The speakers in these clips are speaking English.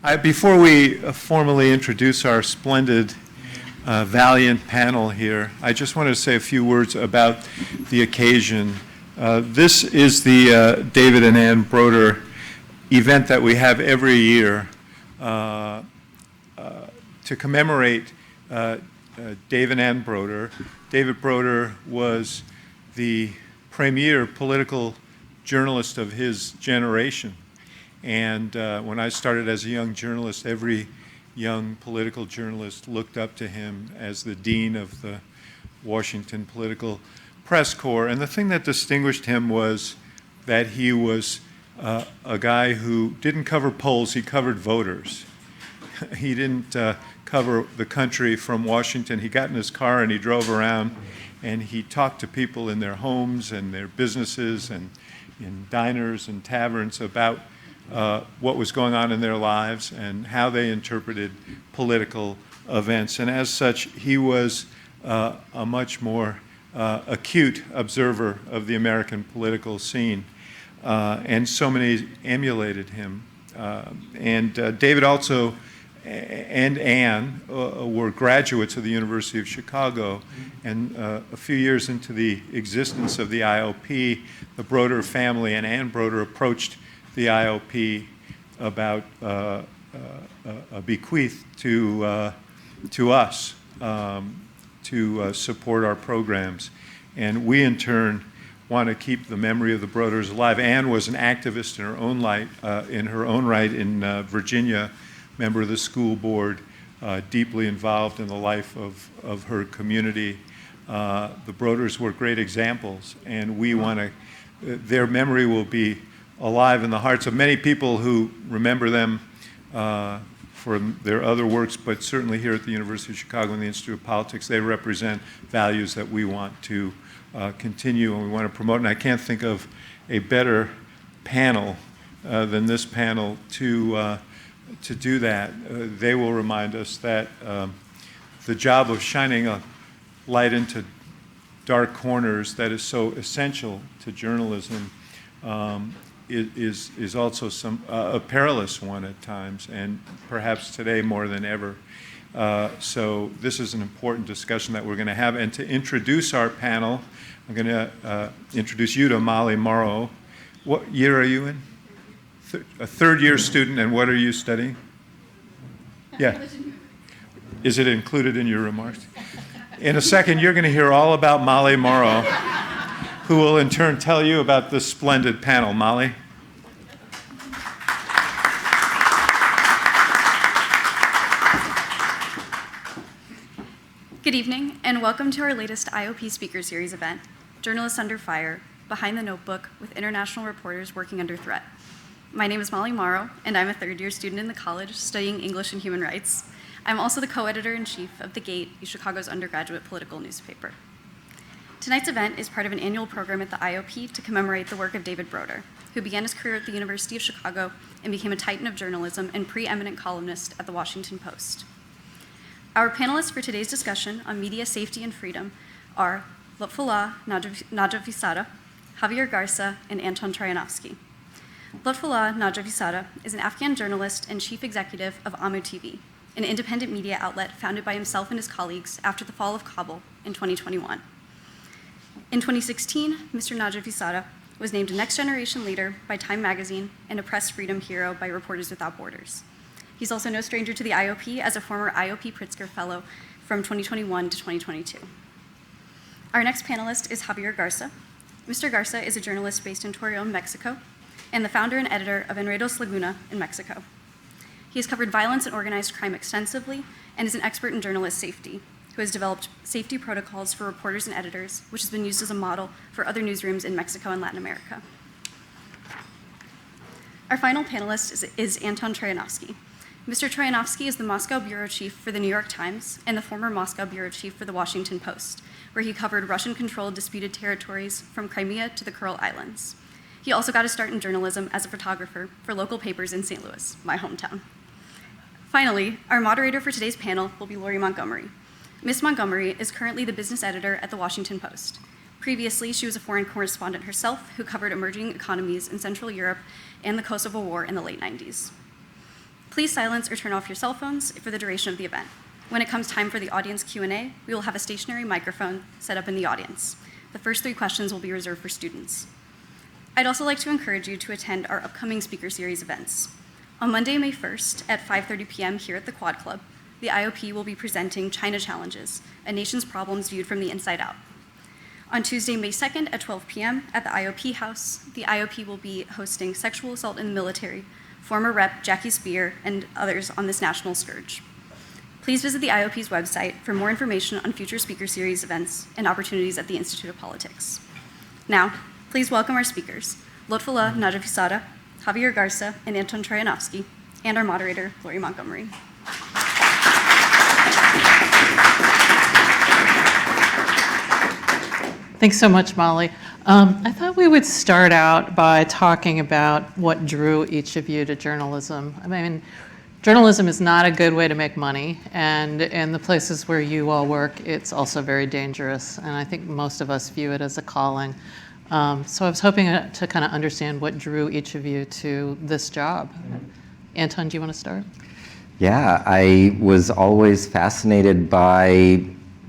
Before we formally introduce our splendid, valiant panel here, I just wanted to say a few words about the occasion. This is the David and Ann Broder event that we have every year to commemorate Dave and Ann Broder. David Broder was the premier political journalist of his generation. And when I started as a young journalist, every young political journalist looked up to him as the dean of the Washington Political Press Corps. And the thing that distinguished him was that he was a guy who didn't cover polls, he covered voters. He didn't cover the country from Washington. He got in his car and he drove around and he talked to people in their homes and their businesses and in diners and taverns about what was going on in their lives and how they interpreted political events. And as such, he was a much more acute observer of the American political scene. And so many emulated him. And David also and Ann were graduates of the University of Chicago. And a few years into the existence of the IOP, the Broder family and Ann Broder approached the IOP about a bequeath to us to support our programs. And we, in turn, want to keep the memory of the Broders alive. Ann was an activist in her own right in Virginia, member of the school board, deeply involved in the life of her community. The Broders were great examples, and we want to, their memory will be alive in the hearts of many people who remember them for their other works, but certainly here at the University of Chicago and the Institute of Politics, they represent values that we want to continue and we want to promote. And I can't think of a better panel than this panel to do that. They will remind us that the job of shining a light into dark corners that is so essential to journalism is also a perilous one at times, and perhaps today more than ever. So this is an important discussion that we're going to have. And to introduce our panel, I'm going to introduce you to Molly Morrow. What year are you in? A third-year student, and what are you studying? Yeah. Is it included in your remarks? In a second, you're going to hear all about Molly Morrow, who will in turn tell you about this splendid panel. Molly? Good evening, and welcome to our latest IOP Speaker Series event, Journalists Under Fire, Behind the Notebook with International Reporters Working Under Threat. My name is Molly Morrow, and I'm a third-year student in the college studying English and Human Rights. I'm also the co-editor-in-chief of The Gate, Chicago's undergraduate political newspaper. Tonight's event is part of an annual program at the IOP to commemorate the work of David Broder, who began his career at the University of Chicago and became a titan of journalism and preeminent columnist at the Washington Post. Our panelists for today's discussion on media safety and freedom are Lotfullah Najafizada, Javier Garza, and Anton Troianovski. Lotfullah Najafizada is an Afghan journalist and chief executive of Amu TV, an independent media outlet founded by himself and his colleagues after the fall of Kabul in 2021. In 2016, Mr. Najafizada was named a Next Generation Leader by Time Magazine and a Press Freedom Hero by Reporters Without Borders. He's also no stranger to the IOP as a former IOP Pritzker Fellow from 2021 to 2022. Our next panelist is Javier Garza. Mr. Garza is a journalist based in Torreon, Mexico, and the founder and editor of Enredos Laguna in Mexico. He has covered violence and organized crime extensively and is an expert in journalist safety, who has developed safety protocols for reporters and editors, which has been used as a model for other newsrooms in Mexico and Latin America. Our final panelist is Anton Troianovski. Mr. Troianovski is the Moscow bureau chief for the New York Times and the former Moscow bureau chief for the Washington Post, where he covered Russian-controlled disputed territories from Crimea to the Kuril Islands. He also got a start in journalism as a photographer for local papers in St. Louis, my hometown. Finally, our moderator for today's panel will be Lori Montgomery. Ms. Montgomery is currently the business editor at the Washington Post. Previously, she was a foreign correspondent herself who covered emerging economies in Central Europe and the Kosovo War in the late 90s. Please silence or turn off your cell phones for the duration of the event. When it comes time for the audience Q&A, we will have a stationary microphone set up in the audience. The first 3 questions will be reserved for students. I'd also like to encourage you to attend our upcoming speaker series events. On Monday, May 1st at 5:30 p.m. here at the Quad Club, the IOP will be presenting China Challenges, a nation's problems viewed from the inside out. On Tuesday, May 2nd at 12 p.m. at the IOP House, the IOP will be hosting Sexual Assault in the Military, former Rep. Jackie Spear, and others on this national scourge. Please visit the IOP's website for more information on future speaker series events and opportunities at the Institute of Politics. Now, please welcome our speakers, Lotfullah Najafizada, Javier Garza, and Anton Troianovski, and our moderator, Lori Montgomery. Thanks so much, Molly. I thought we would start out by talking about what drew each of you to journalism. I mean, journalism is not a good way to make money, and in the places where you all work, it's also very dangerous, and I think most of us view it as a calling. So I was hoping to kind of understand what drew each of you to this job. Anton, do you want to start? Yeah, I was always fascinated by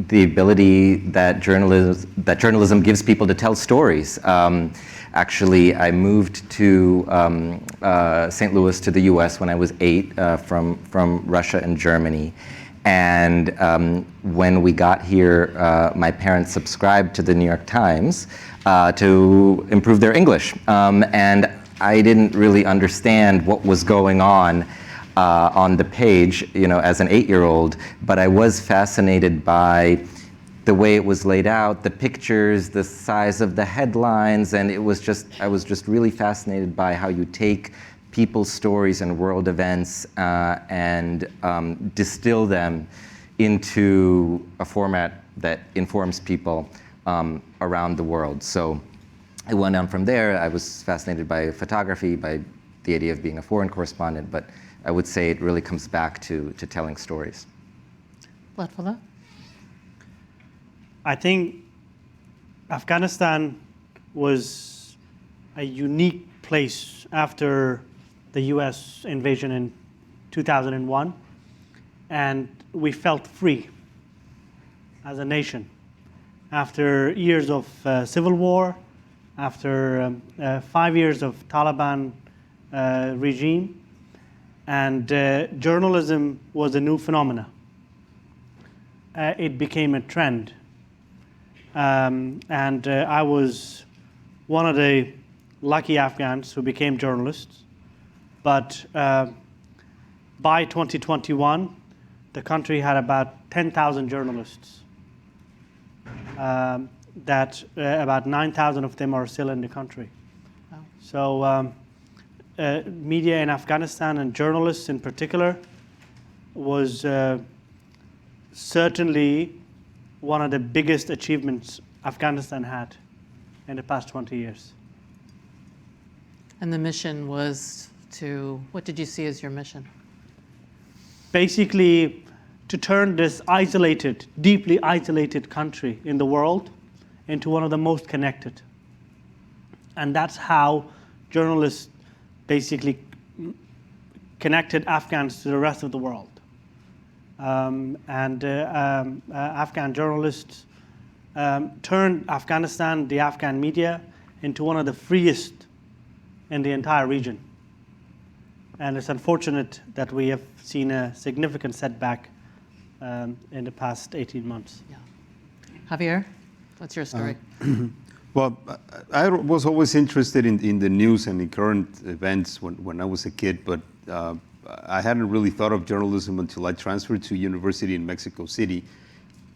the ability that journalism gives people to tell stories. Actually, I moved to St. Louis to the U.S. when I was 8 from Russia and Germany. And when we got here, my parents subscribed to the New York Times to improve their English. And I didn't really understand what was going on the page, as an 8-year-old, but I was fascinated by the way it was laid out, the pictures, the size of the headlines, and I was just really fascinated by how you take people's stories and world events and distill them into a format that informs people around the world. So it went on from there. I was fascinated by photography, by the idea of being a foreign correspondent, but I would say it really comes back to telling stories. Lotfullah? I think Afghanistan was a unique place after the US invasion in 2001, and we felt free as a nation. After years of civil war, after 5 years of Taliban regime, and journalism was a new phenomena. It became a trend. And I was one of the lucky Afghans who became journalists. But by 2021, the country had about 10,000 journalists. About 9,000 of them are still in the country. Wow. So media in Afghanistan and journalists in particular was certainly one of the biggest achievements Afghanistan had in the past 20 years. And the mission was what did you see as your mission? Basically, to turn this isolated, deeply isolated country in the world into one of the most connected. And that's how journalists basically connected Afghans to the rest of the world. Afghan journalists turned Afghanistan, the Afghan media, into one of the freest in the entire region. And it's unfortunate that we have seen a significant setback in the past 18 months. Yeah. Javier, what's your story? Well, I was always interested in the news and in current events when I was a kid, but I hadn't really thought of journalism until I transferred to university in Mexico City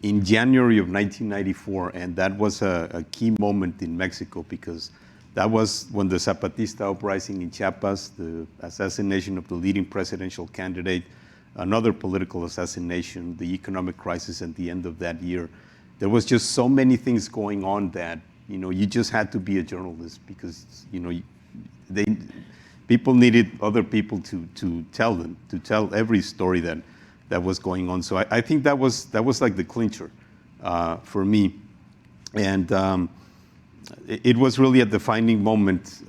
in January of 1994, and that was a key moment in Mexico because that was when the Zapatista uprising in Chiapas, the assassination of the leading presidential candidate, another political assassination, the economic crisis at the end of that year. There was just so many things going on that, you just had to be a journalist because, people needed other people to tell every story that was going on. So I think that was like the clincher for me. And it was really a defining moment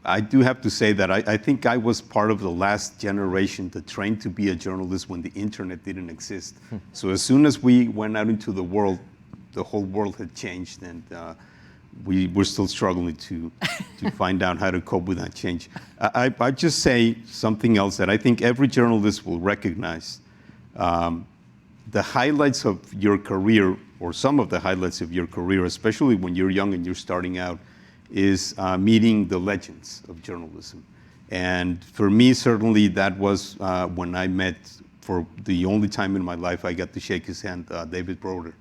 I do have to say that I think I was part of the last generation that trained to be a journalist when the internet didn't exist. So as soon as we went out into the world, the whole world had changed, and we were still struggling to find out how to cope with that change. I just say something else that I think every journalist will recognize. The highlights of your career, or some of the highlights of your career, especially when you're young and you're starting out, is meeting the legends of journalism. And for me, certainly that was when I met, for the only time in my life, I got to shake his hand, David Broder,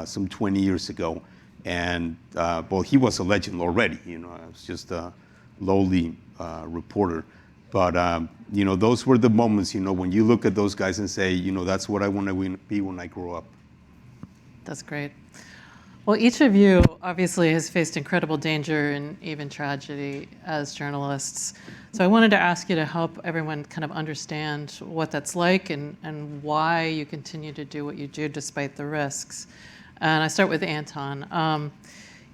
some 20 years ago. And well, he was a legend already. You know, I was just a lowly reporter. But you know, those were the moments, you know, when you look at those guys and say, you know, that's what I want to be when I grow up. That's great. Well, each of you obviously has faced incredible danger and even tragedy as journalists. So I wanted to ask you to help everyone kind of understand what that's like and why you continue to do what you do despite the risks. And I start with Anton.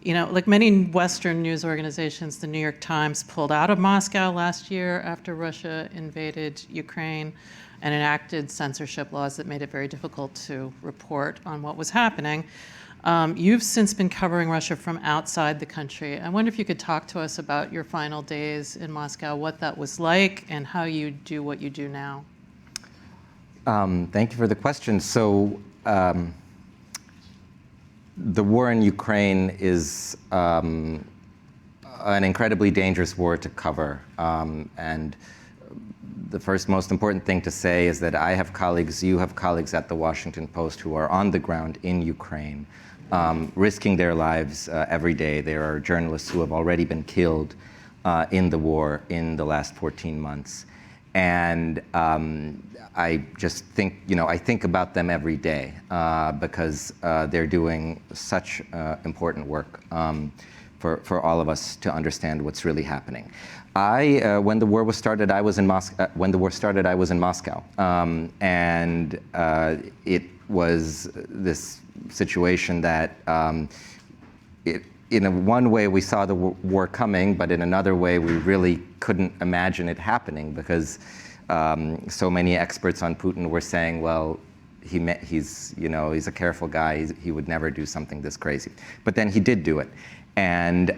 You know, like many Western news organizations, the New York Times pulled out of Moscow last year after Russia invaded Ukraine and enacted censorship laws that made it very difficult to report on what was happening. You've since been covering Russia from outside the country. I wonder if you could talk to us about your final days in Moscow, what that was like, and how you do what you do now. Thank you for the question. So, the war in Ukraine is an incredibly dangerous war to cover. And the first most important thing to say is that I have colleagues, you have colleagues at the Washington Post who are on the ground in Ukraine, risking their lives every day. There are journalists who have already been killed in the war in the last 14 months. And I just think, you know, I think about them every day because they're doing such important work for all of us to understand what's really happening. When the war started, I was in Moscow. And it was this situation that, in one way, we saw the war coming, but in another way, we really couldn't imagine it happening because so many experts on Putin were saying, well, he's a careful guy. He would never do something this crazy. But then he did do it. And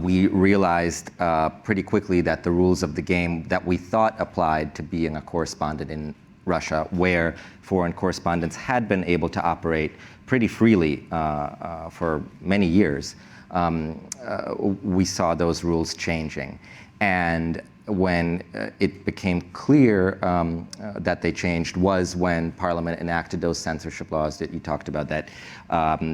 we realized pretty quickly that the rules of the game that we thought applied to being a correspondent in Russia, where foreign correspondents had been able to operate pretty freely for many years, we saw those rules changing. And when it became clear that they changed was when Parliament enacted those censorship laws that you talked about that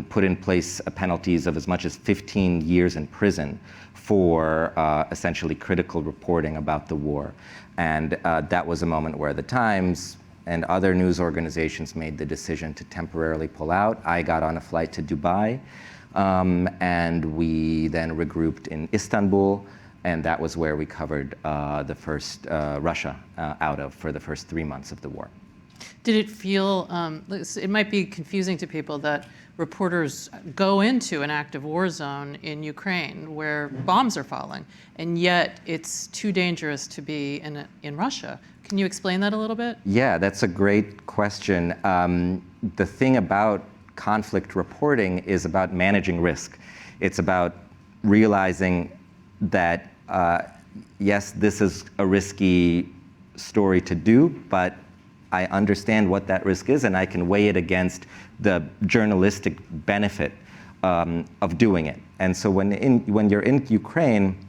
put in place penalties of as much as 15 years in prison for essentially critical reporting about the war. And that was a moment where the Times and other news organizations made the decision to temporarily pull out. I got on a flight to Dubai, and we then regrouped in Istanbul. And that was where we covered the first Russia for the first 3 months of the war. Did it feel, it might be confusing to people that reporters go into an active war zone in Ukraine where bombs are falling, and yet it's too dangerous to be in Russia. Can you explain that a little bit? Yeah, that's a great question. The thing about conflict reporting is about managing risk. It's about realizing that, yes, this is a risky story to do, but I understand what that risk is, and I can weigh it against the journalistic benefit of doing it. And so when you're in Ukraine,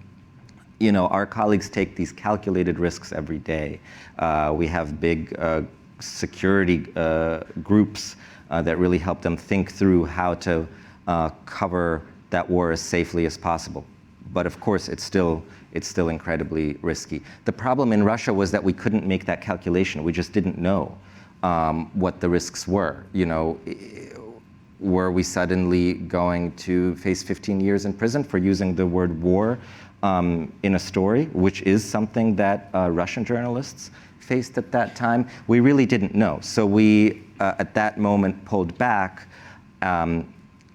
you know, our colleagues take these calculated risks every day. We have big security groups that really help them think through how to cover that war as safely as possible. But of course, it's still incredibly risky. The problem in Russia was that we couldn't make that calculation. We just didn't know what the risks were. You know, were we suddenly going to face 15 years in prison for using the word war in a story, which is something that Russian journalists faced at that time? We really didn't know. So we, at that moment, pulled back.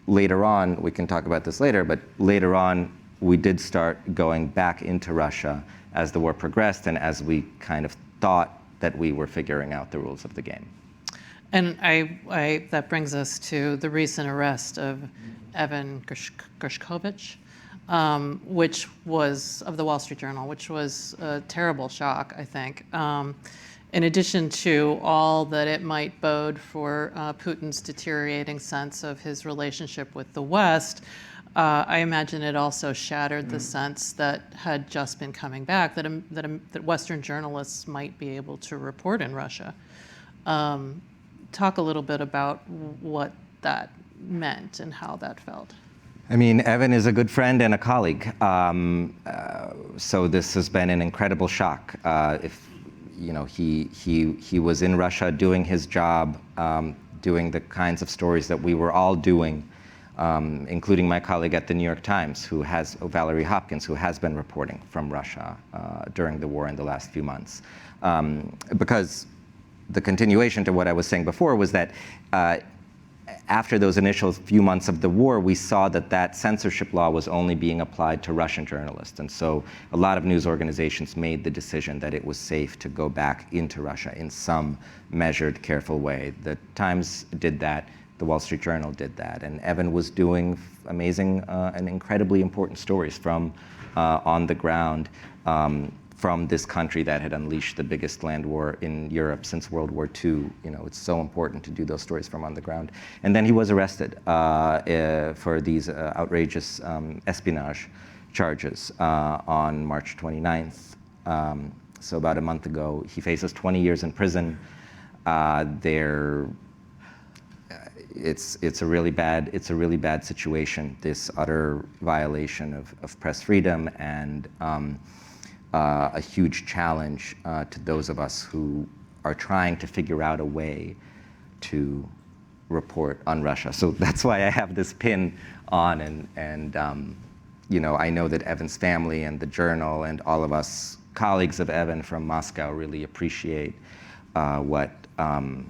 Later on, we can talk about this later, but later on, we did start going back into Russia as the war progressed and as we kind of thought that we were figuring out the rules of the game. And that brings us to the recent arrest of Evan Gershkovich, which was, of the Wall Street Journal, which was a terrible shock, I think. In addition to all that it might bode for Putin's deteriorating sense of his relationship with the West, I imagine it also shattered the sense that had just been coming back that Western journalists might be able to report in Russia. Talk a little bit about what that meant and how that felt. I mean, Evan is a good friend and a colleague, so this has been an incredible shock. He was in Russia doing his job, doing the kinds of stories that we were all doing, including my colleague at the New York Times, Valerie Hopkins, who has been reporting from Russia during the war in the last few months. Because the continuation to what I was saying before was that after those initial few months of the war, we saw that censorship law was only being applied to Russian journalists. And so a lot of news organizations made the decision that it was safe to go back into Russia in some measured, careful way. The Times did that. The Wall Street Journal did that. And Evan was doing amazing and incredibly important stories from on the ground from this country that had unleashed the biggest land war in Europe since World War II. It's so important to do those stories from on the ground. And then he was arrested for these outrageous espionage charges on March 29th. So about a month ago, he faces 20 years in prison. It's a really bad situation. This utter violation of press freedom and a huge challenge to those of us who are trying to figure out a way to report on Russia. So that's why I have this pin on, and I know that Evan's family and the Journal and all of us colleagues of Evan from Moscow really appreciate what the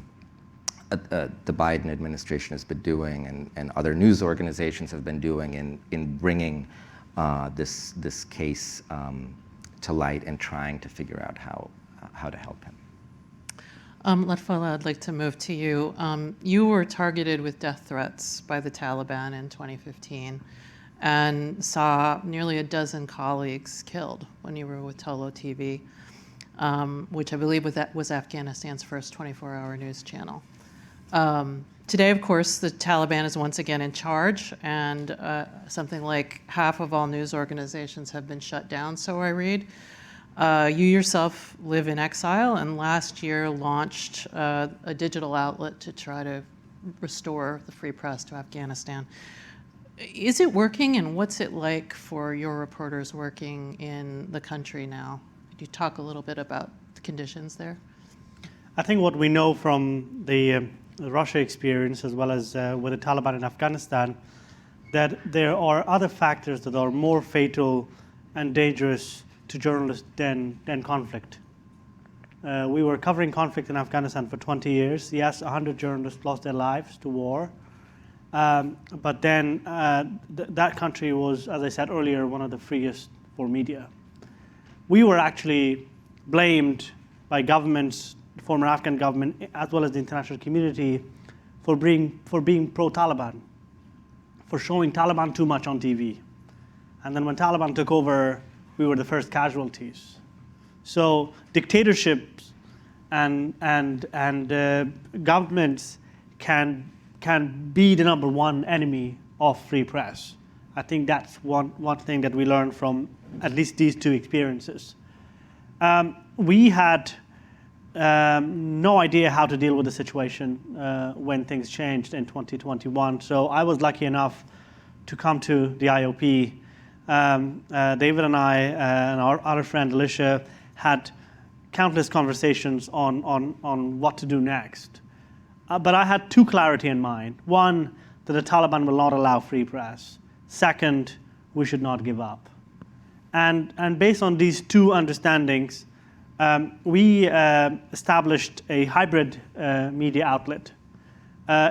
Biden administration has been doing and other news organizations have been doing in bringing this case to light and trying to figure out how to help him. Lotfullah, I'd like to move to you. You were targeted with death threats by the Taliban in 2015 and saw nearly a dozen colleagues killed when you were with Lotfullah TV, which I believe was Afghanistan's first 24-hour news channel. Today, of course, the Taliban is once again in charge, and something like half of all news organizations have been shut down, so I read. You yourself live in exile, and last year launched a digital outlet to try to restore the free press to Afghanistan. Is it working, and what's it like for your reporters working in the country now? Could you talk a little bit about the conditions there? I think what we know from the Russia experience, as well as with the Taliban in Afghanistan, that there are other factors that are more fatal and dangerous to journalists than conflict. We were covering conflict in Afghanistan for 20 years. Yes, 100 journalists lost their lives to war. But then that country was, as I said earlier, one of the freest for media. We were actually blamed by governments, the former Afghan government, as well as the international community, for being pro-Taliban, for showing Taliban too much on TV. And then when Taliban took over, we were the first casualties. So dictatorships and governments can be the number one enemy of free press. I think that's one thing that we learned from at least these two experiences. We had no idea how to deal with the situation when things changed in 2021. So I was lucky enough to come to the IOP. David and I and our other friend Alicia had countless conversations on what to do next. But I had two clarity in mind. One, that the Taliban will not allow free press. Second, we should not give up. And based on these two understandings, we established a hybrid media outlet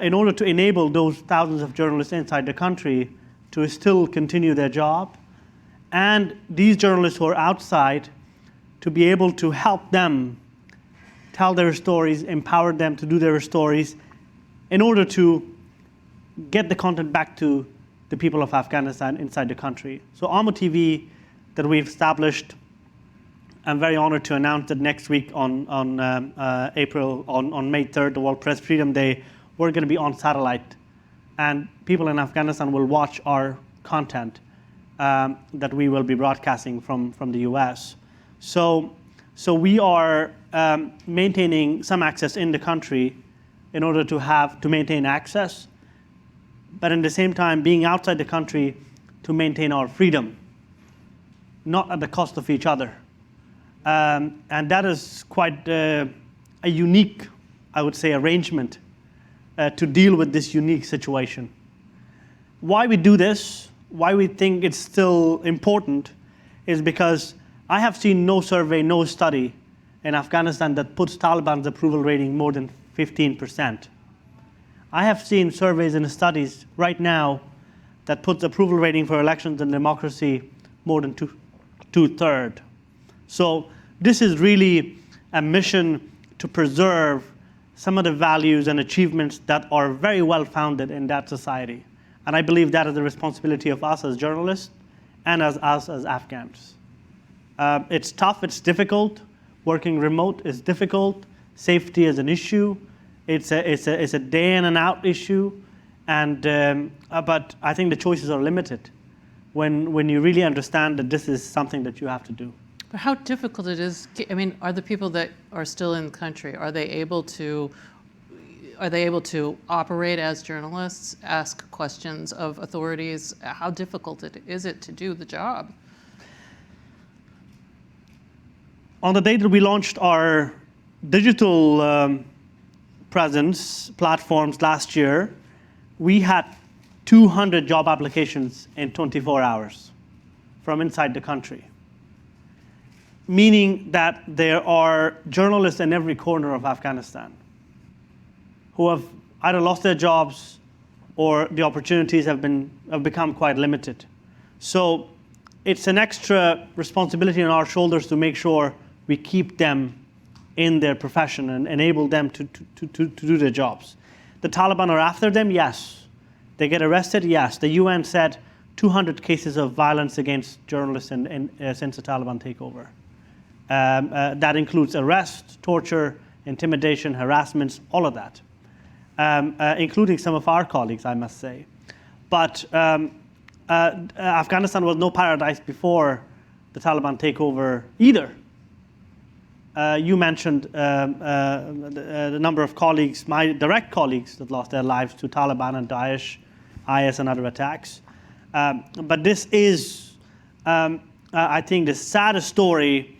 in order to enable those thousands of journalists inside the country to still continue their job and these journalists who are outside to be able to help them tell their stories, empower them to do their stories in order to get the content back to the people of Afghanistan inside the country. So Amu TV that we've established, I'm very honored to announce that next week on May 3rd, the World Press Freedom Day, we're going to be on satellite. And people in Afghanistan will watch our content that we will be broadcasting from the US. So we are maintaining some access in the country in order to maintain access, but at the same time being outside the country to maintain our freedom, not at the cost of each other. And that is quite a unique, I would say, arrangement to deal with this unique situation. Why we do this, why we think it's still important, is because I have seen no survey, no study in Afghanistan that puts Taliban's approval rating more than 15%. I have seen surveys and studies right now that puts approval rating for elections and democracy more than two-thirds. So this is really a mission to preserve some of the values and achievements that are very well founded in that society. And I believe that is the responsibility of us as journalists and as us as Afghans. It's tough, it's difficult. Working remote is difficult. Safety is an issue. It's a day in and out issue. But I think the choices are limited when you really understand that this is something that you have to do. But how difficult it is, I mean, are the people that are still in the country, are they able to operate as journalists, ask questions of authorities? How difficult is it to do the job? On the day that we launched our digital presence platforms last year, we had 200 job applications in 24 hours from inside the country, meaning that there are journalists in every corner of Afghanistan who have either lost their jobs or the opportunities have become quite limited. So it's an extra responsibility on our shoulders to make sure we keep them in their profession and enable them to do their jobs. The Taliban are after them, yes. They get arrested, yes. The UN said 200 cases of violence against journalists since the Taliban takeover. That includes arrest, torture, intimidation, harassments, all of that, including some of our colleagues, I must say. But Afghanistan was no paradise before the Taliban takeover either. You mentioned the number of colleagues, my direct colleagues, that lost their lives to Taliban and Daesh, IS, and other attacks. But this is, I think, the saddest story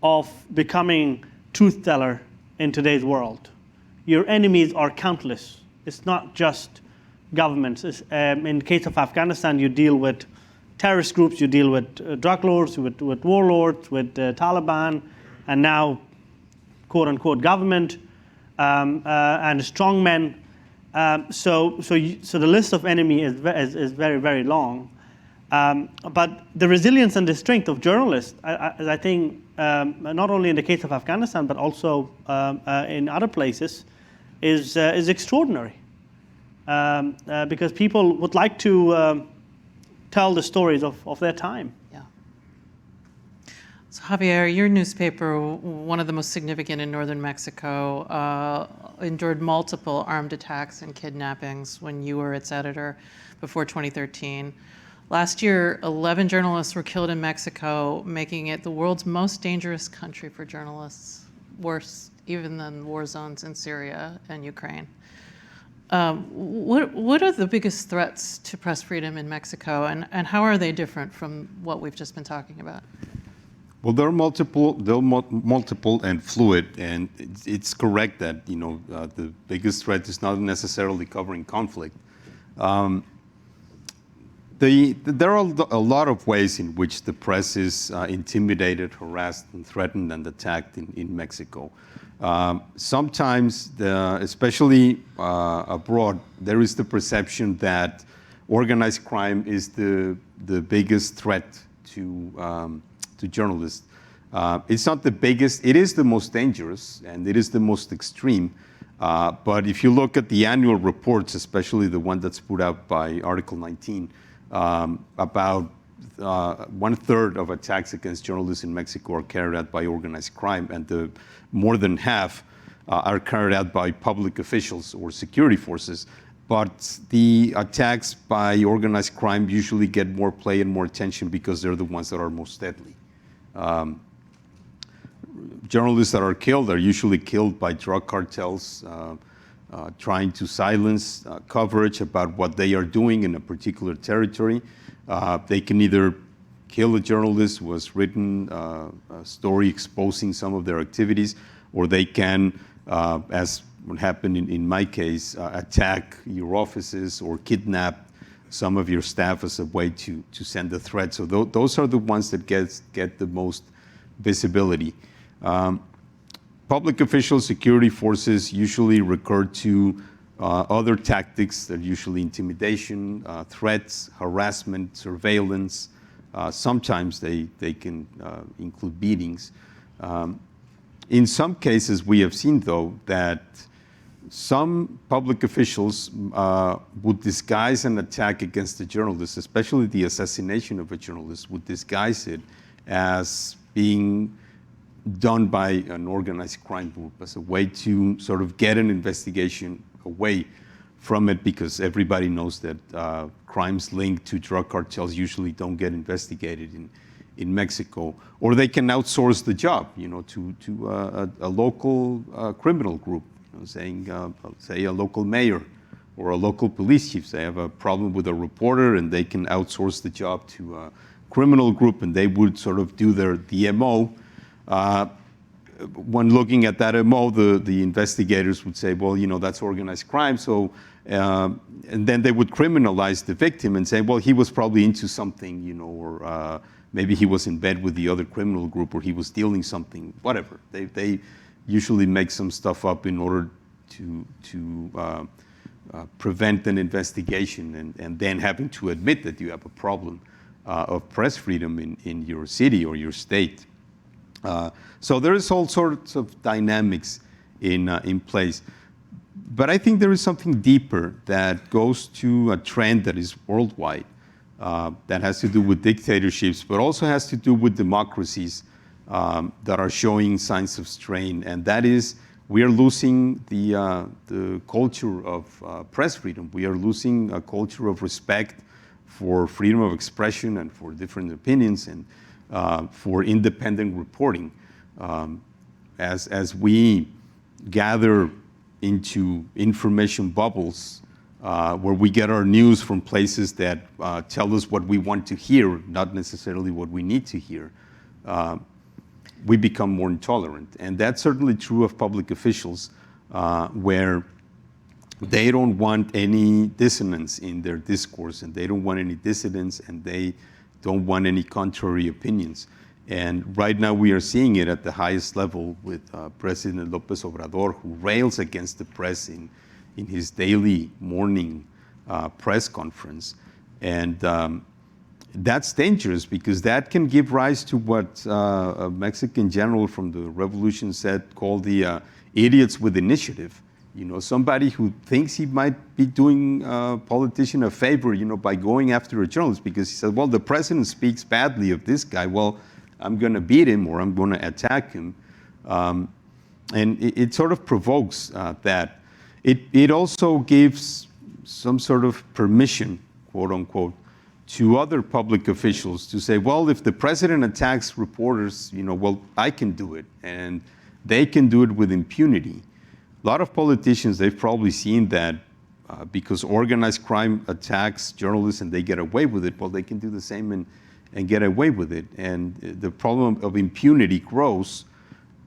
of becoming truth teller in today's world. Your enemies are countless. It's not just governments. In the case of Afghanistan, you deal with terrorist groups, you deal with drug lords, with warlords, with Taliban, and now, quote unquote, government and strongmen. So the list of enemy is very, very long. But the resilience and the strength of journalists, I think, not only in the case of Afghanistan, but also in other places, is extraordinary. Because people would like to tell the stories of their time. Yeah. So Javier, your newspaper, one of the most significant in northern Mexico, endured multiple armed attacks and kidnappings when you were its editor before 2013. Last year, 11 journalists were killed in Mexico, making it the world's most dangerous country for journalists, worse even than war zones in Syria and Ukraine. What are the biggest threats to press freedom in Mexico, and how are they different from what we've just been talking about? Well, they're multiple and fluid, and it's correct that the biggest threat is not necessarily covering conflict. There are a lot of ways in which the press is intimidated, harassed, and threatened and attacked in Mexico. Sometimes, especially abroad, there is the perception that organized crime is the biggest threat to journalists. It's not the biggest, it is the most dangerous, and it is the most extreme. But if you look at the annual reports, especially the one that's put out by Article 19, about 1/3 of attacks against journalists in Mexico are carried out by organized crime, and more than half are carried out by public officials or security forces. But the attacks by organized crime usually get more play and more attention because they're the ones that are most deadly. Journalists that are killed are usually killed by drug cartels trying to silence coverage about what they are doing in a particular territory. They can either kill a journalist who has written a story exposing some of their activities, or they can, as what happened in my case, attack your offices or kidnap some of your staff as a way to send a threat. So those are the ones that get the most visibility. Public officials, security forces usually recur to other tactics that are usually intimidation, threats, harassment, surveillance. Sometimes they can include beatings. In some cases, we have seen, though, that some public officials would disguise an attack against a journalist, especially the assassination of a journalist, would disguise it as being done by an organized crime group as a way to sort of get an investigation away from it, because everybody knows that crimes linked to drug cartels usually don't get investigated in Mexico. Or they can outsource the job, to a local criminal group, saying, say, a local mayor or a local police chief. They have a problem with a reporter, and they can outsource the job to a criminal group, and they would sort of do the MO. When looking at that MO, the investigators would say, well, that's organized crime. So, and then they would criminalize the victim and say, well, he was probably into something, or maybe he was in bed with the other criminal group, or he was stealing something, whatever. They usually make some stuff up in order to prevent an investigation, and then having to admit that you have a problem of press freedom in your city or your state. So there is all sorts of dynamics in place. But I think there is something deeper that goes to a trend that is worldwide, that has to do with dictatorships, but also has to do with democracies that are showing signs of strain. And that is, we are losing the culture of press freedom. We are losing a culture of respect for freedom of expression and for different opinions, and for independent reporting. As we gather into information bubbles, where we get our news from places that tell us what we want to hear, not necessarily what we need to hear, we become more intolerant. And that's certainly true of public officials, where they don't want any dissonance in their discourse, and they don't want any dissidents, and they don't want any contrary opinions. And right now we are seeing it at the highest level with President López Obrador, who rails against the press in his daily morning press conference. And that's dangerous, because that can give rise to what a Mexican general from the revolution called the idiots with initiative. Somebody who thinks he might be doing a politician a favor, by going after a journalist, because he said, well, the president speaks badly of this guy. Well, I'm going to beat him, or I'm going to attack him. And it sort of provokes that. It also gives some sort of permission, quote unquote, to other public officials to say, well, if the president attacks reporters, well, I can do it. And they can do it with impunity. A lot of politicians, they've probably seen that because organized crime attacks journalists and they get away with it, well, they can do the same and get away with it. And the problem of impunity grows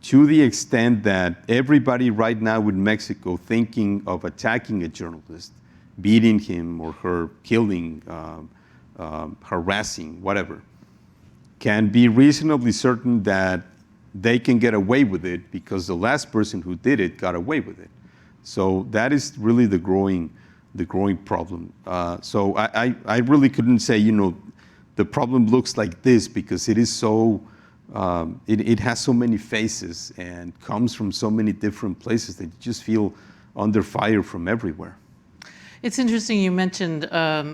to the extent that everybody right now in Mexico thinking of attacking a journalist, beating him or her, killing, harassing, whatever, can be reasonably certain that they can get away with it because the last person who did it got away with it. So that is really the growing problem. So I really couldn't say, the problem looks like this because it is so, it has so many faces and comes from so many different places that you just feel under fire from everywhere. It's interesting you mentioned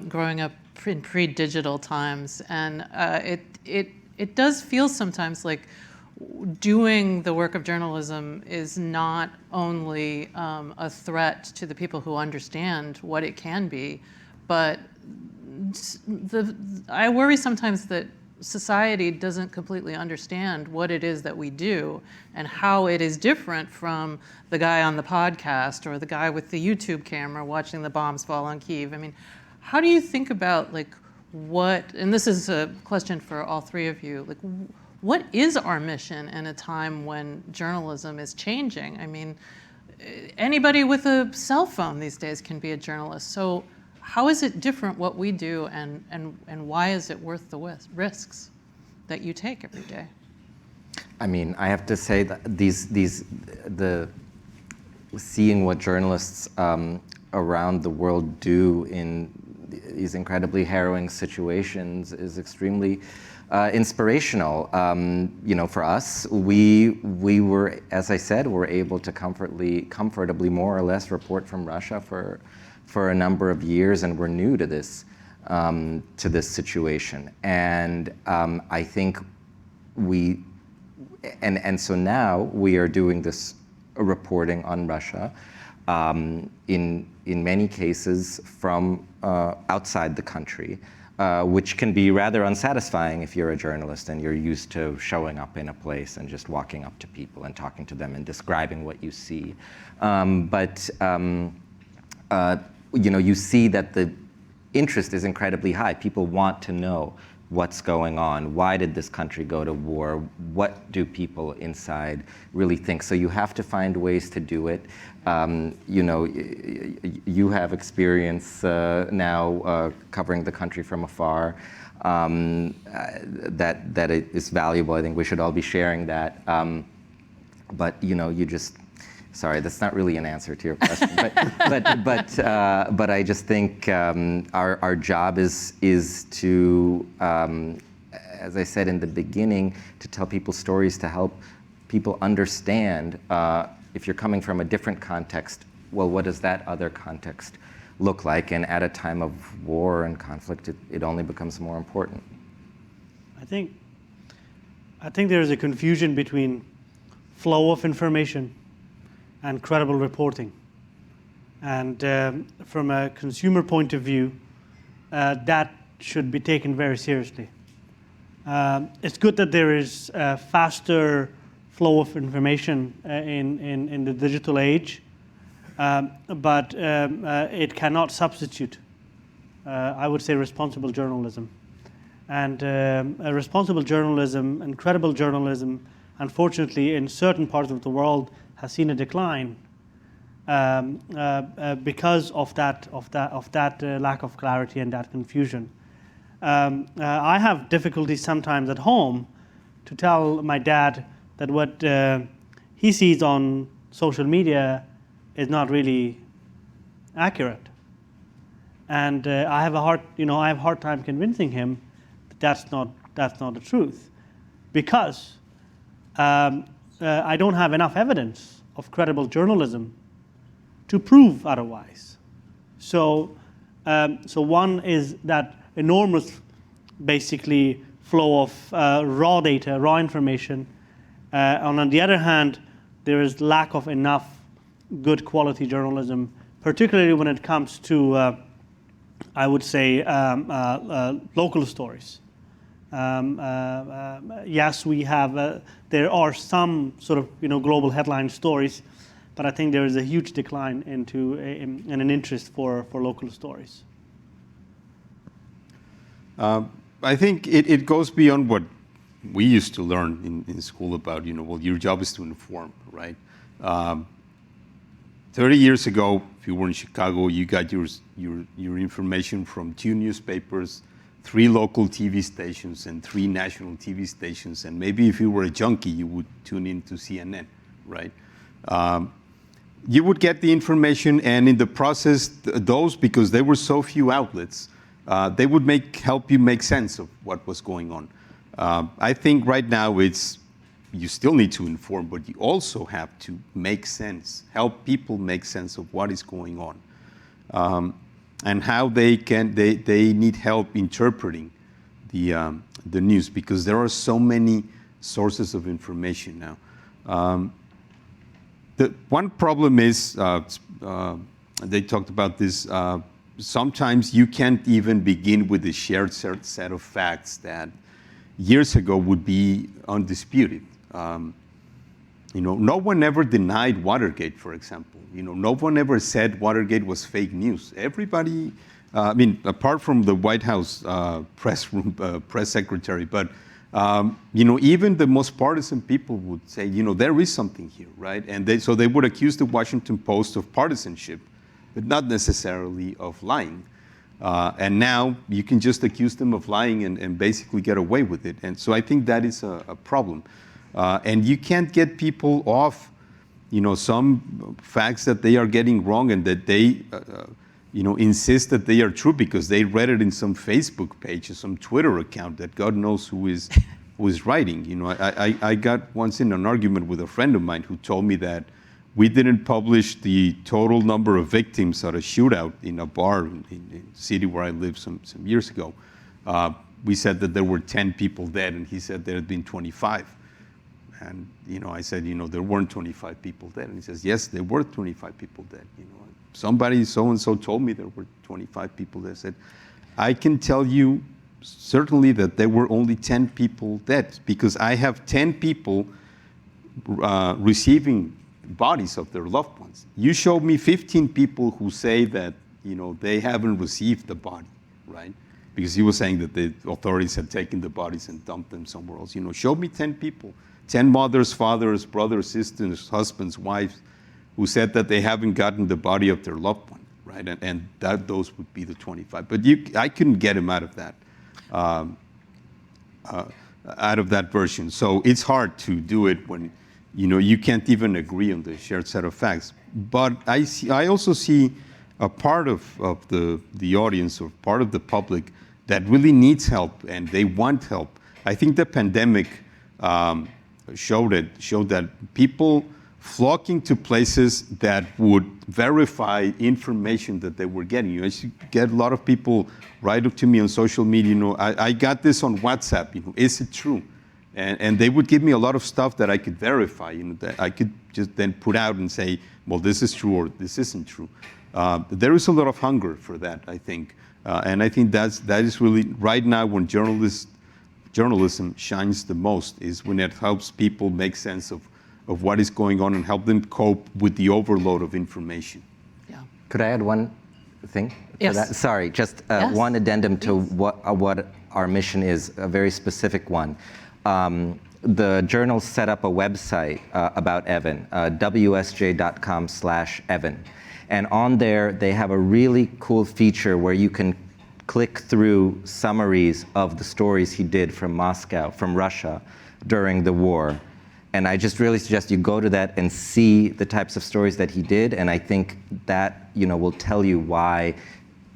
growing up in pre-digital times, and it does feel sometimes like doing the work of journalism is not only a threat to the people who understand what it can be, but I worry sometimes that society doesn't completely understand what it is that we do and how it is different from the guy on the podcast or the guy with the YouTube camera watching the bombs fall on Kyiv. I mean, how do you think about like what, and this is a question for all three of you, like what is our mission in a time when journalism is changing? I mean, anybody with a cell phone these days can be a journalist. So how is it different what we do, and why is it worth the risks that you take every day? I mean, I have to say that seeing what journalists around the world do in these incredibly harrowing situations is extremely inspirational. You know, for us, we were, as I said, were able to comfortably more or less report from Russia for a number of years, and we're new to this situation. And I think so now we are doing this reporting on Russia in many cases from outside the country, which can be rather unsatisfying if you're a journalist and you're used to showing up in a place and just walking up to people and talking to them and describing what you see. You know, you see that the interest is incredibly high. People want to know what's going on. Why did this country go to war? What do people inside really think? So you have to find ways to do it. You know, you have experience now covering the country from afar. That is valuable. I think we should all be sharing that. But you know, you just. Sorry, that's not really an answer to your question, but I just think our job is to, as I said in the beginning, to tell people stories to help people understand if you're coming from a different context, well, what does that other context look like? And at a time of war and conflict, it only becomes more important. I think there is a confusion between flow of information and credible reporting. And from a consumer point of view, that should be taken very seriously. It's good that there is a faster flow of information in the digital age, but it cannot substitute, I would say, responsible journalism. And responsible journalism and credible journalism, unfortunately, in certain parts of the world, has seen a decline because of that lack of clarity and that confusion. I have difficulty sometimes at home to tell my dad that what he sees on social media is not really accurate, and I have a hard time convincing him that that's not the truth, because I don't have enough evidence of credible journalism to prove otherwise. So one is that enormous, basically, flow of raw data, raw information. And on the other hand, there is lack of enough good quality journalism, particularly when it comes to, I would say, local stories. Yes, we have. There are some sort of global headline stories, but I think there is a huge decline in an interest for local stories. I think it goes beyond what we used to learn in school about, well, your job is to inform, right? 30 years ago, if you were in Chicago, you got your information from 2 newspapers, 3 local TV stations, and 3 national TV stations. And maybe if you were a junkie, you would tune in to CNN, right? You would get the information, and in the process, those, because there were so few outlets, they would help you make sense of what was going on. I think right now you still need to inform, but you also have to make sense, help people make sense of what is going on, and how they need help interpreting the news, because there are so many sources of information now. The one problem is, they talked about this, sometimes you can't even begin with a shared set of facts that years ago would be undisputed. No one ever denied Watergate, for example. No one ever said Watergate was fake news. Everybody, apart from the White House press secretary, but even the most partisan people would say, there is something here, right? And so they would accuse the Washington Post of partisanship, but not necessarily of lying. And now you can just accuse them of lying and basically get away with it. And so I think that is a problem. And you can't get people off, some facts that they are getting wrong and that they, insist that they are true because they read it in some Facebook page or some Twitter account that God knows who is writing. I got once in an argument with a friend of mine who told me that we didn't publish the total number of victims at a shootout in a bar in the city where I lived some years ago. We said that there were 10 people dead, and he said there had been 25. And I said, there weren't 25 people dead. And he says, yes, there were 25 people dead. Somebody so-and-so told me there were 25 people dead. I said, I can tell you certainly that there were only 10 people dead, because I have 10 people receiving bodies of their loved ones. You show me 15 people who say that, they haven't received the body, right? Because he was saying that the authorities had taken the bodies and dumped them somewhere else. Show me 10 people, 10 mothers, fathers, brothers, sisters, husbands, wives, who said that they haven't gotten the body of their loved one, right? And those would be the 25. But I couldn't get him out of that version. So it's hard to do it when you can't even agree on the shared set of facts. But I also see a part of the audience, or part of the public, that really needs help and they want help. I think the pandemic showed that people flocking to places that would verify information that they were getting. I get a lot of people write up to me on social media, I got this on WhatsApp, is it true? And they would give me a lot of stuff that I could verify, that I could just then put out and say, well, this is true or this isn't true. There is a lot of hunger for that, I think. And I think that is really, right now when journalism shines the most, is when it helps people make sense of what is going on and help them cope with the overload of information. Yeah. Could I add one thing? Yes. To that? Sorry, just Yes. one addendum to what our mission is, a very specific one. The journal set up a website about Evan, wsj.com/Evan. And on there, they have a really cool feature where you can click through summaries of the stories he did from Moscow, from Russia, during the war. And I just really suggest you go to that and see the types of stories that he did. And I think that, will tell you why,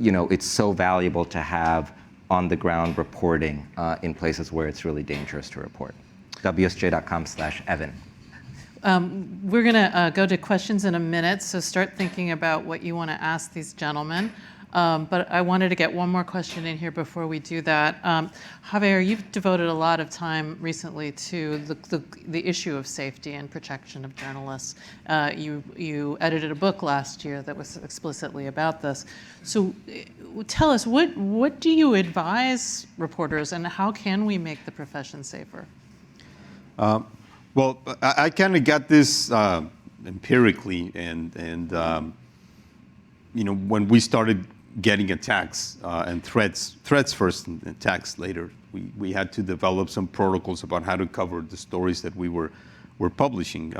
it's so valuable to have on-the-ground reporting in places where it's really dangerous to report. wsj.com/Evan. We're going to go to questions in a minute, so start thinking about what you want to ask these gentlemen. But I wanted to get one more question in here before we do that. Javier, you've devoted a lot of time recently to the issue of safety and protection of journalists. You edited a book last year that was explicitly about this. So tell us, what do you advise reporters, and how can we make the profession safer? Well, I kind of got this empirically, and when we started getting attacks and threats first and attacks later, we had to develop some protocols about how to cover the stories that we were publishing.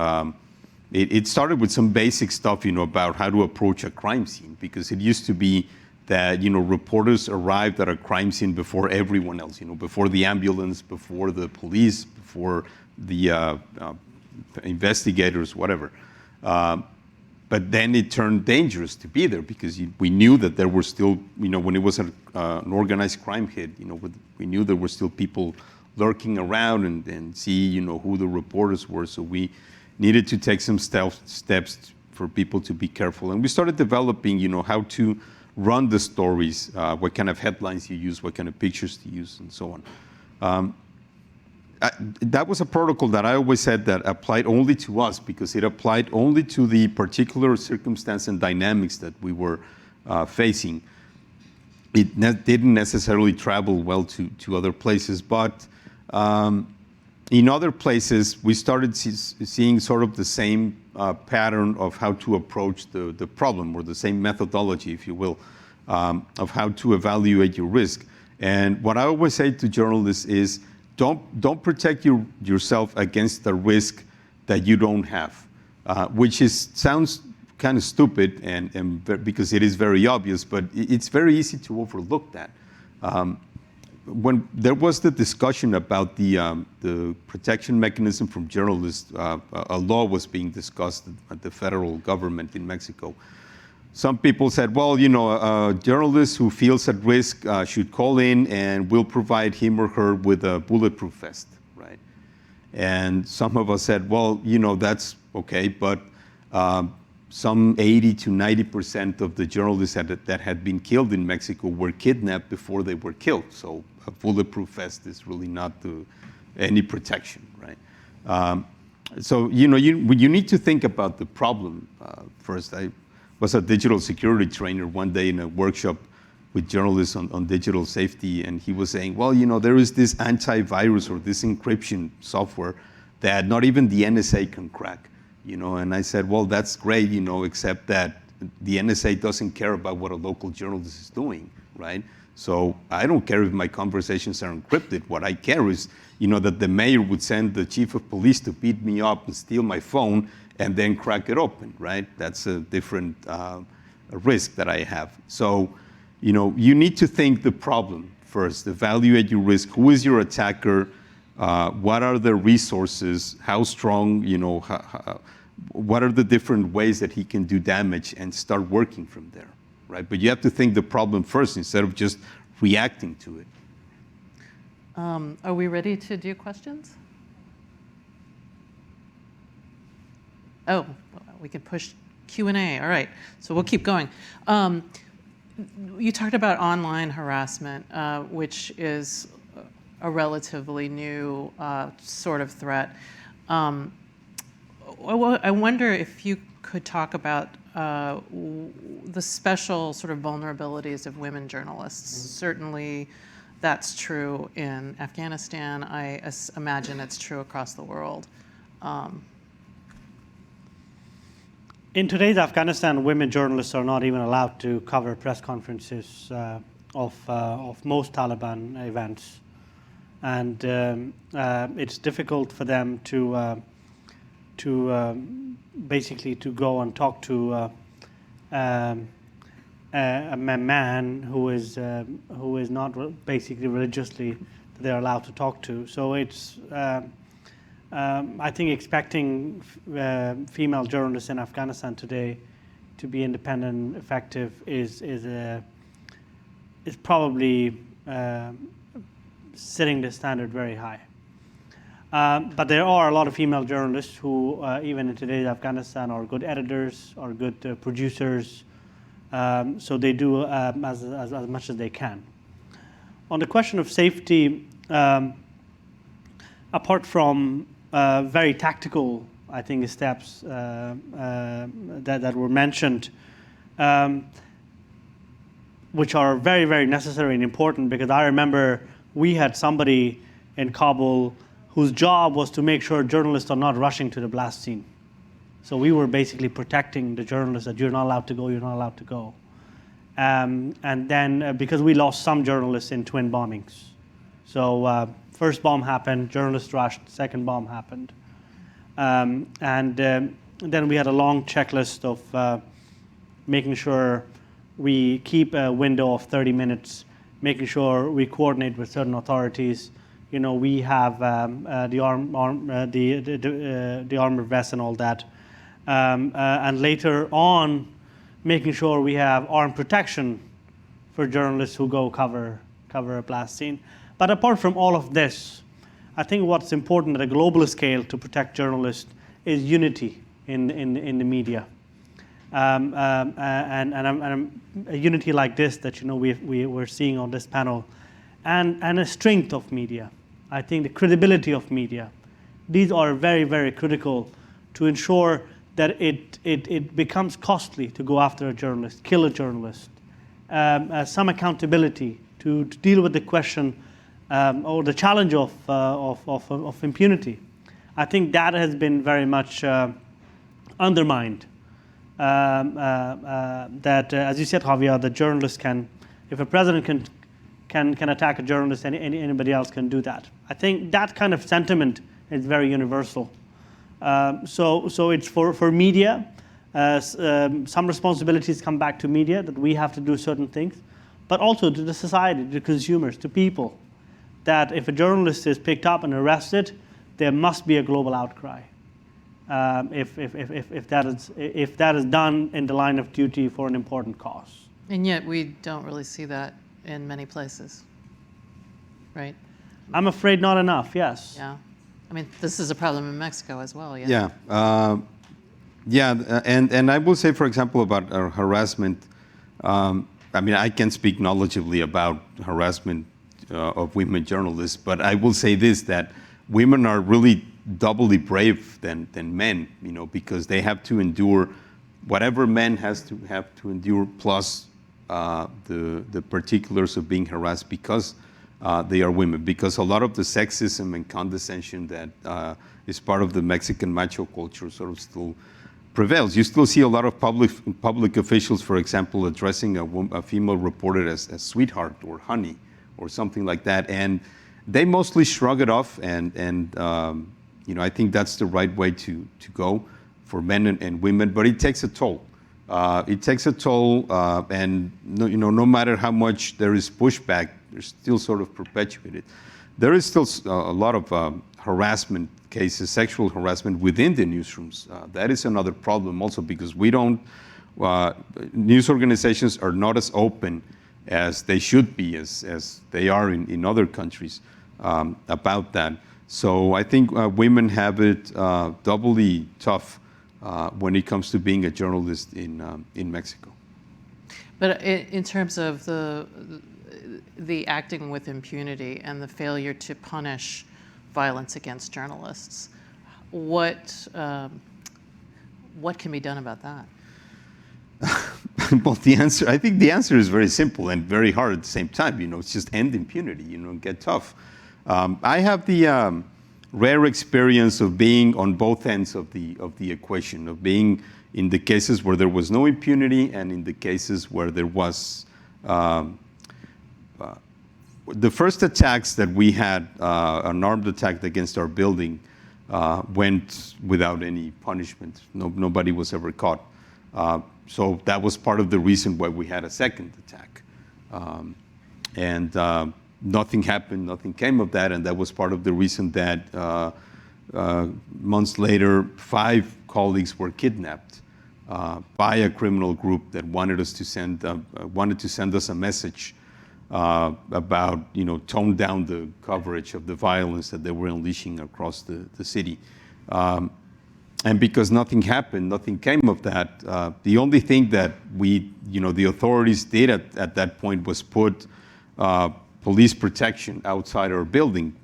It started with some basic stuff, about how to approach a crime scene, because it used to be that, reporters arrived at a crime scene before everyone else, before the ambulance, before the police, before the investigators, whatever. But then it turned dangerous to be there because we knew that there were still, when it was an organized crime hit, we knew there were still people lurking around and see, who the reporters were. So we needed to take some steps for people to be careful. And we started developing, how to run the stories, what kind of headlines you use, what kind of pictures to use, and so on. That was a protocol that I always said that applied only to us because it applied only to the particular circumstance and dynamics that we were facing. It didn't necessarily travel well to other places, but in other places, we started seeing sort of the same pattern of how to approach the problem, or the same methodology, if you will, of how to evaluate your risk. And what I always say to journalists is, don't protect yourself against the risk that you don't have, which sounds kind of stupid, and because it is very obvious, but it's very easy to overlook that. When there was the discussion about the protection mechanism from journalists, a law was being discussed at the federal government in Mexico. Some people said, well, a journalist who feels at risk should call in and we'll provide him or her with a bulletproof vest, right? And some of us said, well, that's okay, but some 80 to 90% of the journalists that had been killed in Mexico were kidnapped before they were killed. So a bulletproof vest is really not any protection, right? So, you need to think about the problem first. I was a digital security trainer one day in a workshop with journalists on digital safety, and he was saying, well, there is this antivirus or this encryption software that not even the NSA can crack, and I said, well, that's great, except that the NSA doesn't care about what a local journalist is doing, right? So I don't care if my conversations are encrypted. What I care is, that the mayor would send the chief of police to beat me up and steal my phone and then crack it open, right? That's a different risk that I have. So, you need to think the problem first, evaluate your risk. Who is your attacker? What are the resources? How strong, what are the different ways that he can do damage, and start working from there, right? But you have to think the problem first instead of just reacting to it. Are we ready to do questions? Oh, we can push Q&A. All right, so we'll keep going. You talked about online harassment, which is a relatively new sort of threat. I wonder if you could talk about the special sort of vulnerabilities of women journalists. Certainly that's true in Afghanistan. I imagine it's true across the world. In today's Afghanistan, women journalists are not even allowed to cover press conferences of most Taliban events. And it's difficult for them to basically to go and talk to a man who is not basically religiously they're allowed to talk to. So it's I think expecting female journalists in Afghanistan today to be independent and effective is probably setting the standard very high. But there are a lot of female journalists who, even in today's Afghanistan, are good editors, are good producers. So they do as much as they can. On the question of safety, apart from very tactical, I think, steps that were mentioned, which are very, very necessary and important, because I remember we had somebody in Kabul whose job was to make sure journalists are not rushing to the blast scene. So we were basically protecting the journalists that you're not allowed to go, you're not allowed to go. And then because we lost some journalists in twin bombings. So first bomb happened, journalists rushed, second bomb happened. And then we had a long checklist of making sure we keep a window of 30 minutes, making sure we coordinate with certain authorities. You know, we have the armor vest and all that. and later on, making sure we have armed protection for journalists who go cover a blast scene. But apart from all of this, I think what's important at a global scale to protect journalists is unity in the media, and a unity like this that we're seeing on this panel, and a strength of media. I think the credibility of media. These are very, very critical to ensure that it becomes costly to go after a journalist, kill a journalist. Some accountability to deal with the question or the challenge of impunity. I think that has been very much undermined. That, as you said, Javier, the journalist can, if a president can attack a journalist, anybody else can do that. I think that kind of sentiment is very universal. So it's for media. Some responsibilities come back to media, that we have to do certain things, but also to the society, to consumers, to people, that if a journalist is picked up and arrested, there must be a global outcry. If that is done in the line of duty for an important cause. And yet we don't really see that in many places, right? I'm afraid not enough, yes. Yeah. I mean, this is a problem in Mexico as well, yeah? Yeah. And I will say, for example, about harassment, I mean, I can speak knowledgeably about harassment of women journalists, but I will say this, that women are really doubly brave than men, because they have to endure whatever men have to endure, plus the particulars of being harassed because they are women, because a lot of the sexism and condescension that is part of the Mexican macho culture sort of still prevails. You still see a lot of public officials, for example, addressing a female reporter as sweetheart or honey or something like that, and they mostly shrug it off, and I think that's the right way to go for men and women, but it takes a toll. It takes a toll, and no matter how much there is pushback, they're still sort of perpetuated. There is still a lot of harassment cases, sexual harassment within the newsrooms. That is another problem also, because news organizations are not as open as they should be, as they are in other countries about that. So I think women have it doubly tough when it comes to being a journalist in Mexico. But in terms of the acting with impunity and the failure to punish violence against journalists, what can be done about that? Well, I think the answer is very simple and very hard at the same time. It's just end impunity, get tough. I have the rare experience of being on both ends of the equation, of being in the cases where there was no impunity and in the cases where there was. The first attacks that we had, an armed attack against our building, went without any punishment. Nobody was ever caught. So that was part of the reason why we had a second attack. And nothing happened, nothing came of that, and that was part of the reason that months later, 5 colleagues were kidnapped by a criminal group that wanted to send us a message about, tone down the coverage of the violence that they were unleashing across the city. And because nothing happened, nothing came of that, the only thing that the authorities did at that point was put police protection outside our building,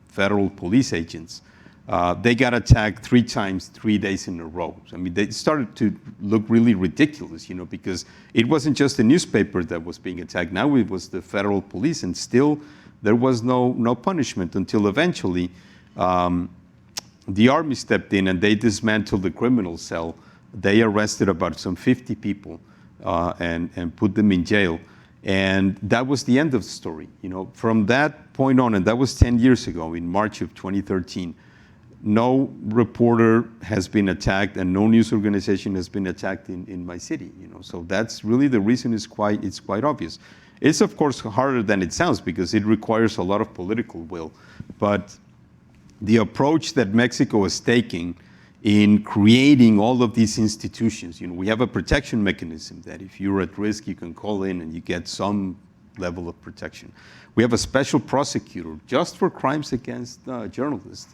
federal police agents. They got attacked 3 times, 3 days in a row. I mean, they started to look really ridiculous, because it wasn't just the newspaper that was being attacked. Now it was the federal police, and still there was no punishment until eventually the army stepped in and they dismantled the criminal cell. They arrested about some 50 people and put them in jail. And that was the end of the story. From that point on, and that was 10 years ago, in March of 2013, no reporter has been attacked and no news organization has been attacked in my city. So that's really the reason. It's quite obvious. It's of course harder than it sounds because it requires a lot of political will. But the approach that Mexico is taking in creating all of these institutions. We have a protection mechanism that if you're at risk, you can call in and you get some level of protection. We have a special prosecutor just for crimes against journalists.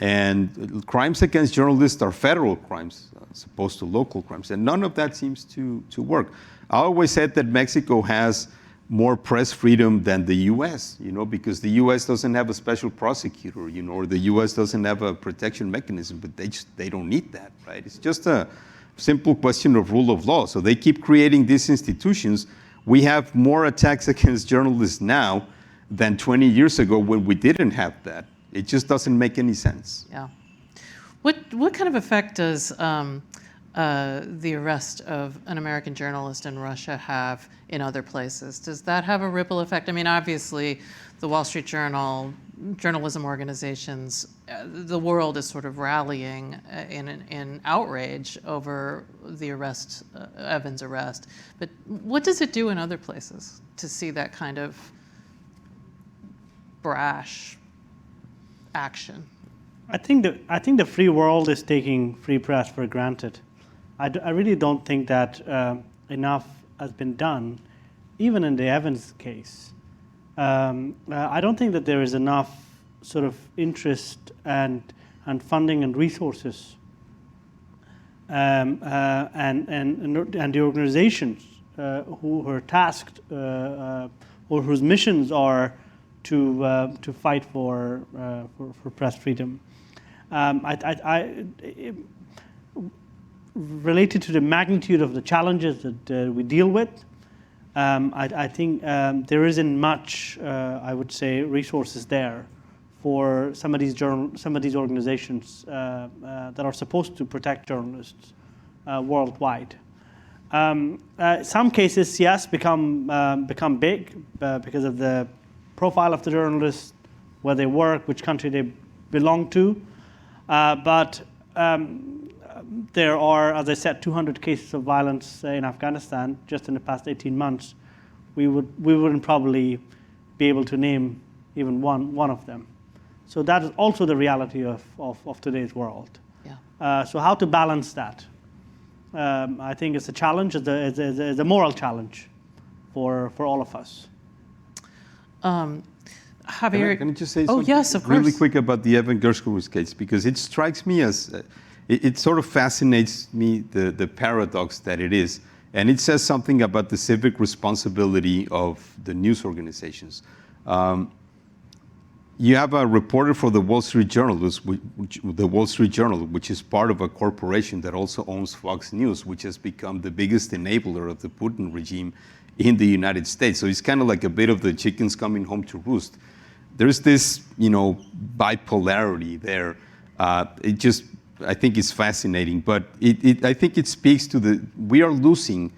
And crimes against journalists are federal crimes as opposed to local crimes, and none of that seems to work. I always said that Mexico has more press freedom than the U.S., because the U.S. doesn't have a special prosecutor, or the U.S. doesn't have a protection mechanism, but they don't need that, right? It's just a simple question of rule of law. So they keep creating these institutions. We have more attacks against journalists now than 20 years ago when we didn't have that. It just doesn't make any sense. Yeah. What kind of effect does the arrest of an American journalist in Russia have in other places? Does that have a ripple effect? I mean, obviously, the Wall Street Journal, journalism organizations, the world is sort of rallying in outrage over the arrest, Evan's arrest. But what does it do in other places to see that kind of brash action? I think the free world is taking free press for granted. I really don't think that enough has been done, even in the Evans case. I don't think that there is enough sort of interest and funding and resources, and the organizations who are tasked or whose missions are to fight for press freedom. Related to the magnitude of the challenges that we deal with, I think there isn't much, I would say, resources there for some of these organizations that are supposed to protect journalists worldwide. Some cases, yes, become big because of the profile of the journalists, where they work, which country they belong to, but there are, as I said, 200 cases of violence in Afghanistan just in the past 18 months. We wouldn't probably be able to name even one of them. So that is also the reality of today's world. Yeah. So how to balance that? I think it's a challenge. It's a moral challenge for all of us. Javier, can I just say something yes, of course. really quick about the Evan Gershkovich case? Because it strikes me as, it sort of fascinates me, the paradox that it is. And it says something about the civic responsibility of the news organizations. You have a reporter for the Wall Street Journal, which is part of a corporation that also owns Fox News, which has become the biggest enabler of the Putin regime in the United States. So it's kind of like a bit of the chickens coming home to roost. There's this, bipolarity there. I think it's fascinating, but I think it speaks to we are losing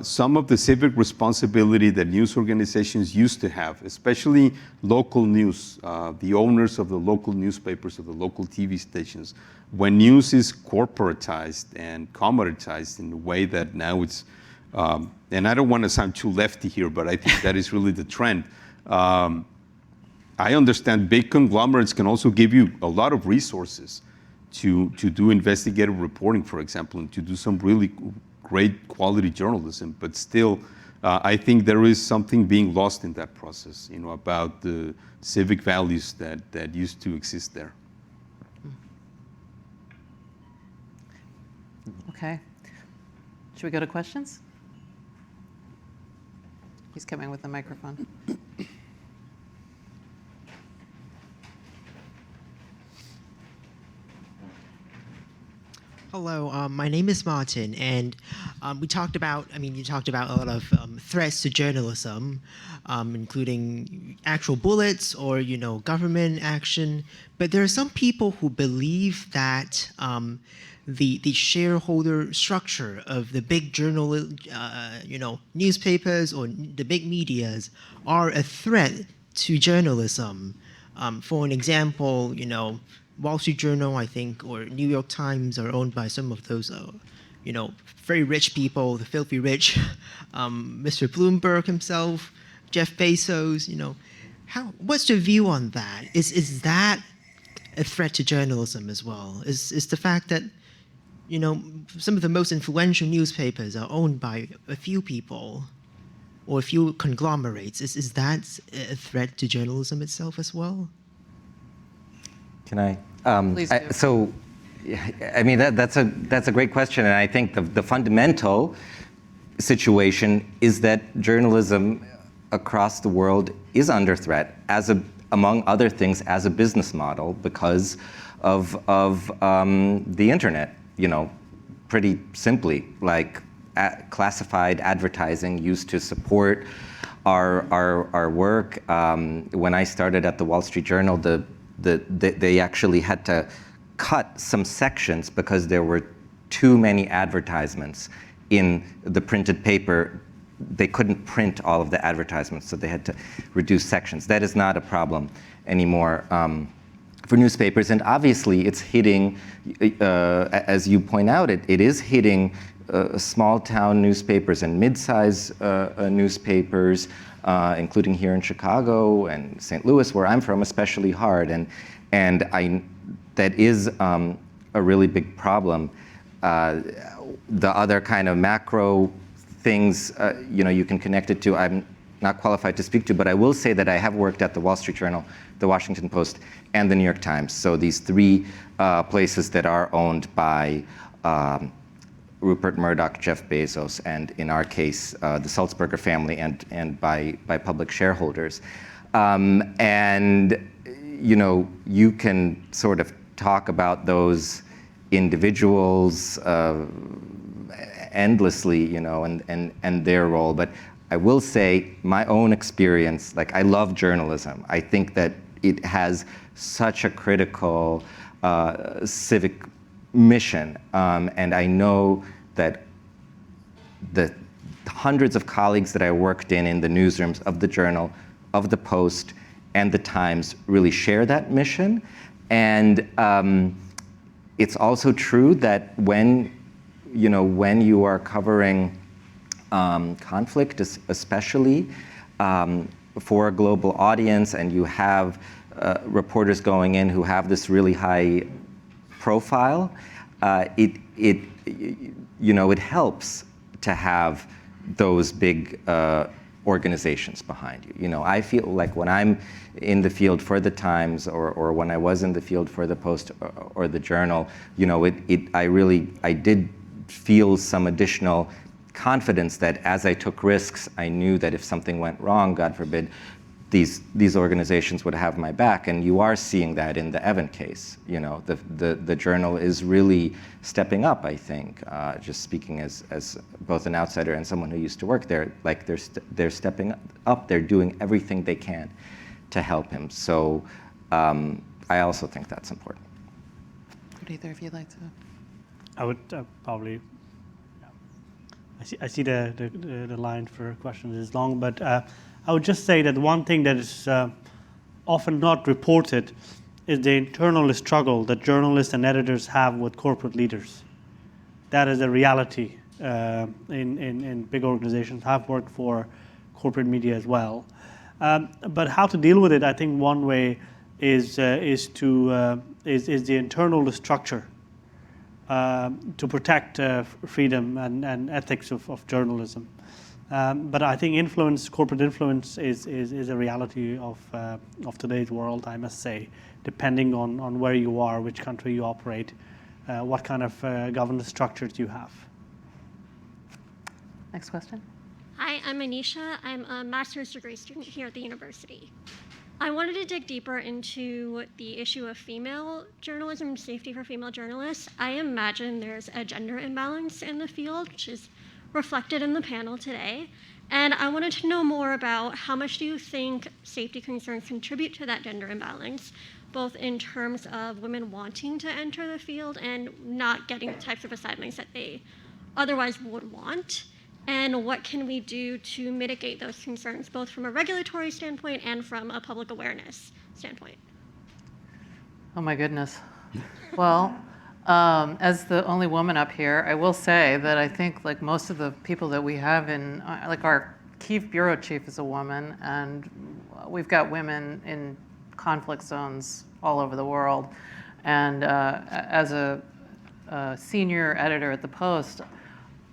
some of the civic responsibility that news organizations used to have, especially local news, the owners of the local newspapers, of the local TV stations. When news is corporatized and commoditized in a way that now it's, and I don't want to sound too lefty here, but I think that is really the trend. I understand big conglomerates can also give you a lot of resources to do investigative reporting, for example, and to do some really great quality journalism. But still, I think there is something being lost in that process, about the civic values that used to exist there. Okay. Should we go to questions? He's coming with the microphone. Hello, my name is Martin, and you talked about a lot of threats to journalism, including actual bullets or, government action. But there are some people who believe that the shareholder structure of the big newspapers or the big medias are a threat to journalism. For an example, Wall Street Journal, I think, or New York Times are owned by some of those, very rich people, the filthy rich, Mr. Bloomberg himself, Jeff Bezos. What's your view on that? Is that a threat to journalism as well? Is the fact that, you know, some of the most influential newspapers are owned by a few people or a few conglomerates. Is that a threat to journalism itself as well? Can I? Please do. So, I mean, that's a great question, and I think the fundamental situation is that journalism across the world is under threat, among other things, as a business model because of the internet. You know, pretty simply, like classified advertising used to support our work. When I started at the Wall Street Journal, they actually had to cut some sections because there were too many advertisements in the printed paper. They couldn't print all of the advertisements, so they had to reduce sections. That is not a problem anymore for newspapers, and obviously it's hitting, as you point out, it is hitting small town newspapers and mid-size newspapers, including here in Chicago and St. Louis, where I'm from, especially hard, and that is a really big problem. The other kind of macro things, you know, you can connect it to, I'm not qualified to speak to, but I will say that I have worked at the Wall Street Journal, the Washington Post, and the New York Times. So these three places that are owned by Rupert Murdoch, Jeff Bezos, and in our case, the Sulzberger family, and by public shareholders. And you know, you can sort of talk about those individuals endlessly, you know, and their role. But I will say my own experience, like I love journalism. I think that it has such a critical civic mission. And I know that the hundreds of colleagues that I worked in the newsrooms of the Journal, of the Post, and the Times really share that mission. And it's also true that when you are covering conflict, especially for a global audience, and you have reporters going in who have this really high profile, it helps to have those big organizations behind you. You know, I feel like when I'm in the field for the Times, or when I was in the field for the Post or the Journal, you know, I did feel some additional confidence that as I took risks, I knew that if something went wrong, God forbid, these organizations would have my back. And you are seeing that in the Evan case. You know, the Journal is really stepping up, I think, just speaking as both an outsider and someone who used to work there, like they're stepping up, they're doing everything they can to help him. So I also think that's important. Would either of you like to? I would probably. I see the line for questions is long, but I would just say that one thing that is often not reported is the internal struggle that journalists and editors have with corporate leaders. That is a reality in big organizations. I've worked for corporate media as well. But how to deal with it, I think one way is the internal structure to protect freedom and ethics of journalism. But I think corporate influence is a reality of today's world, I must say, depending on where you are, which country you operate, what kind of governance structures you have. Next question. Hi, I'm Anisha. I'm a master's degree student here at the university. I wanted to dig deeper into the issue of female journalism and safety for female journalists. I imagine there's a gender imbalance in the field, which is reflected in the panel today. And I wanted to know more about how much do you think safety concerns contribute to that gender imbalance, both in terms of women wanting to enter the field and not getting the types of assignments that they otherwise would want, and what can we do to mitigate those concerns, both from a regulatory standpoint and from a public awareness standpoint? Oh my goodness. Well, as the only woman up here, I will say that I think like most of the people that we have in, like our chief bureau chief is a woman, and we've got women in conflict zones all over the world. And as a senior editor at the Post,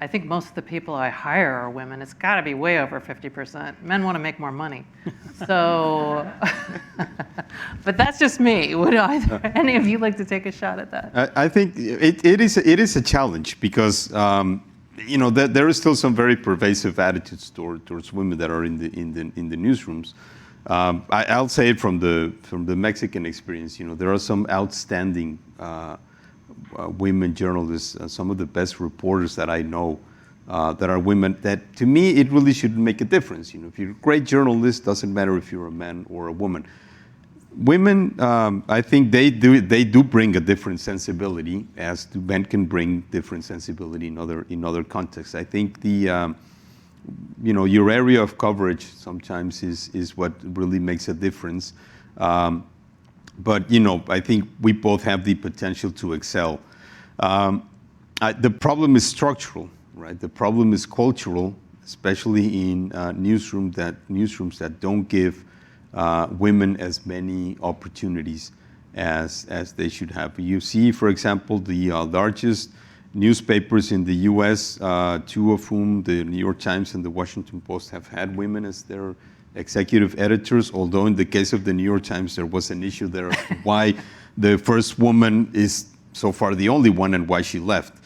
I think most of the people I hire are women. It's got to be way over 50%. Men want to make more money. So, but that's just me. Would either any of you like to take a shot at that? I think it is a challenge because there is still some very pervasive attitudes towards women that are in the newsrooms. I'll say it from the Mexican experience. There are some outstanding women journalists, some of the best reporters that I know that are women, that to me it really should make a difference. If you're a great journalist, doesn't matter if you're a man or a woman. Women, I think they do bring a different sensibility, as men can bring different sensibility in other contexts. I think the your area of coverage sometimes is what really makes a difference. But I think we both have the potential to excel. The problem is structural, right? The problem is cultural, especially in newsrooms that don't give women as many opportunities as they should have. You see, for example, the largest newspapers in the U.S., two of whom, the New York Times and the Washington Post, have had women as their executive editors, although in the case of the New York Times, there was an issue there as to why the first woman is so far the only one and why she left.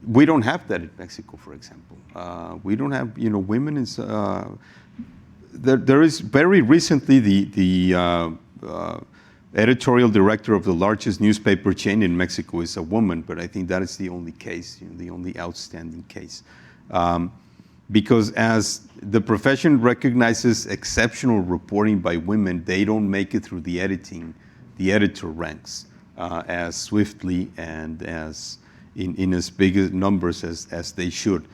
We don't have that in Mexico, for example. We don't have, women is, there is very recently the editorial director of the largest newspaper chain in Mexico is a woman, but I think that is the only case, the only outstanding case. Because as the profession recognizes exceptional reporting by women, they don't make it through the editor ranks as swiftly and as in as big numbers as they should,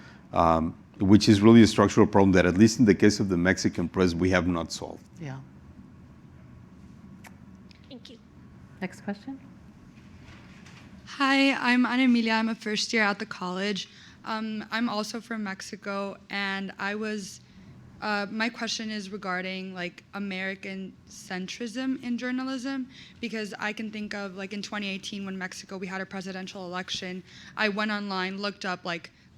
which is really a structural problem that, at least in the case of the Mexican press, we have not solved. Yeah. Thank you. Next question. Hi, I'm Ana Emilia. I'm a first year at the college. I'm also from Mexico, and my question is regarding American centrism in journalism, because I can think of in 2018 when Mexico, we had a presidential election. I went online, looked up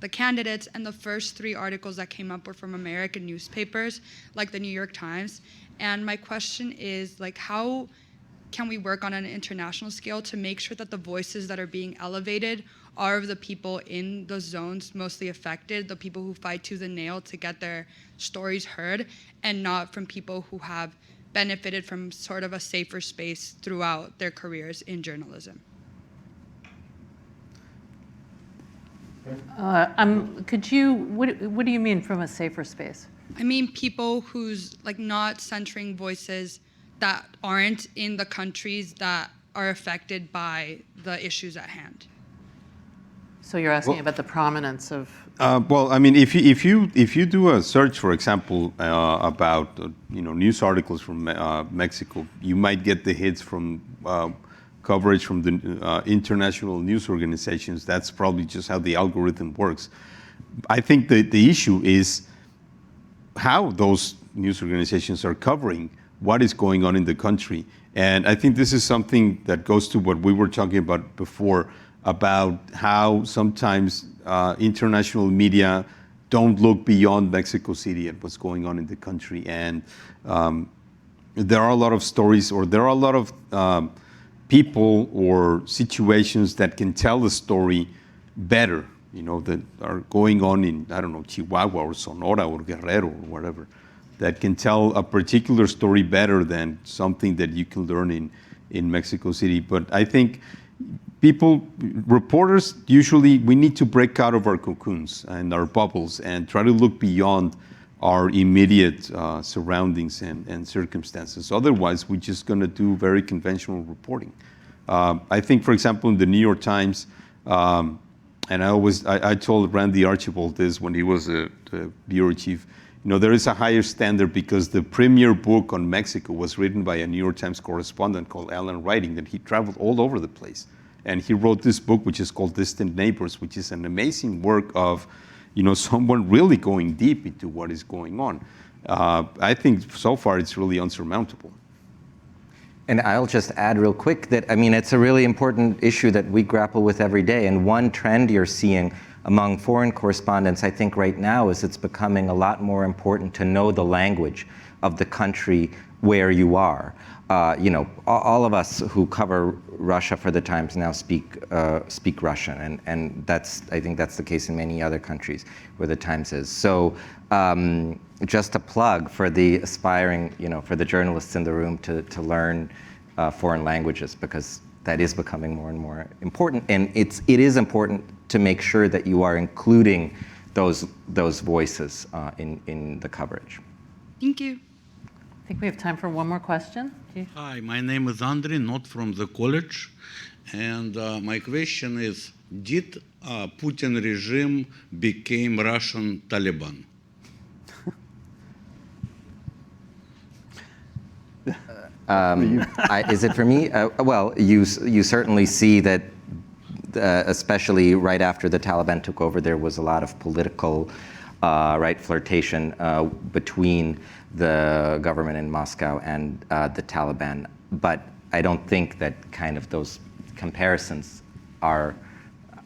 the candidates, and the first 3 articles that came up were from American newspapers, like the New York Times. And my question is how can we work on an international scale to make sure that the voices that are being elevated are of the people in the zones mostly affected, the people who fight tooth and nail to get their stories heard, and not from people who have benefited from sort of a safer space throughout their careers in journalism? What do you mean from a safer space? I mean people who's not centering voices that aren't in the countries that are affected by the issues at hand. So you're asking about the prominence of. Well, I mean, if you do a search, for example, about news articles from Mexico, you might get the hits from coverage from the international news organizations. That's probably just how the algorithm works. I think the issue is how those news organizations are covering what is going on in the country. And I think this is something that goes to what we were talking about before, about how sometimes international media don't look beyond Mexico City at what's going on in the country. And there are a lot of stories, or there are a lot of people or situations that can tell the story better, that are going on in, I don't know, Chihuahua or Sonora or Guerrero or whatever, that can tell a particular story better than something that you can learn in Mexico City. But I think reporters, usually we need to break out of our cocoons and our bubbles and try to look beyond our immediate surroundings and circumstances. Otherwise, we're just going to do very conventional reporting. I think, for example, in the New York Times, and I told Randy Archibald this when he was the bureau chief, there is a higher standard because the premier book on Mexico was written by a New York Times correspondent called Alan Writing, that he traveled all over the place. And he wrote this book, which is called Distant Neighbors, which is an amazing work of, someone really going deep into what is going on. I think so far it's really unsurmountable. And I'll just add real quick that, I mean, it's a really important issue that we grapple with every day. And one trend you're seeing among foreign correspondents, I think right now, is it's becoming a lot more important to know the language of the country where you are. You know, all of us who cover Russia for the Times now speak Russian, and that's, I think that's the case in many other countries where the Times is. So just a plug for the aspiring, you know, for the journalists in the room to learn foreign languages, because that is becoming more and more important, and it is important to make sure that you are including those voices in the coverage. Thank you. I think we have time for one more question. Hi, my name is Andre, not from the college. And my question is, did Putin regime became Russian Taliban? Is it for me? Well, you certainly see that, especially right after the Taliban took over, there was a lot of political flirtation between the government in Moscow and the Taliban. But I don't think that kind of those comparisons are,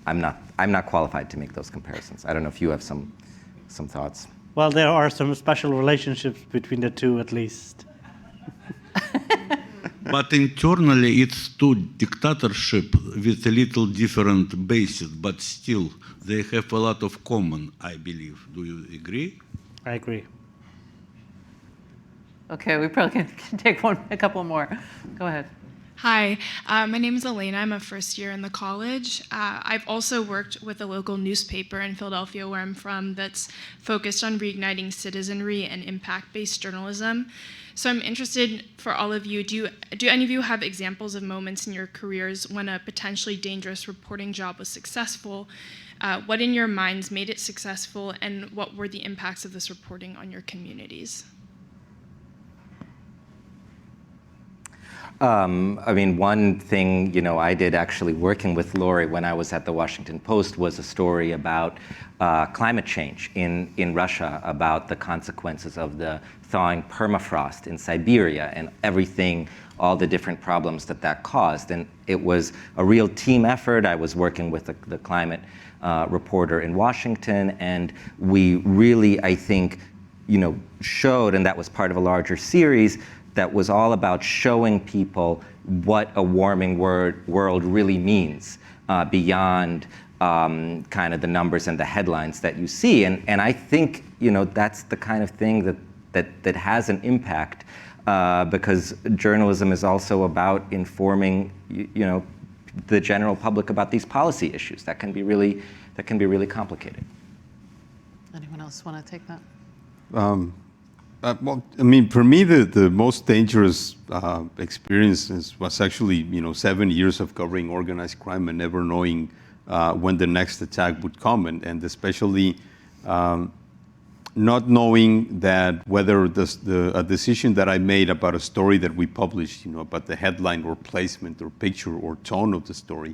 I'm not qualified to make those comparisons. I don't know if you have some thoughts. Well, there are some special relationships between the two, at least. But internally, it's two dictatorship with a little different basis, but still they have a lot of common, I believe. Do you agree? I agree. Okay, we probably can take a couple more. Go ahead. Hi, my name is Elena. I'm a first year in the college. I've also worked with a local newspaper in Philadelphia, where I'm from, that's focused on reigniting citizenry and impact-based journalism. So I'm interested, for all of you, do any of you have examples of moments in your careers when a potentially dangerous reporting job was successful? What in your minds made it successful, and what were the impacts of this reporting on your communities? I mean, one thing, you know, I did actually working with Lori when I was at the Washington Post was a story about climate change in Russia, about the consequences of the thawing permafrost in Siberia and everything, all the different problems that caused. And it was a real team effort. I was working with the climate reporter in Washington, and we really, I think, you know, showed, and that was part of a larger series, that was all about showing people what a warming world really means beyond kind of the numbers and the headlines that you see. And I think, you know, that's the kind of thing that has an impact because journalism is also about informing, you know, the general public about these policy issues that can be really complicated. Anyone else want to take that? Well, I mean, for me, the most dangerous experience was actually, you know, 7 years of covering organized crime and never knowing when the next attack would come, and especially not knowing that whether a decision that I made about a story that we published, you know, about the headline or placement or picture or tone of the story,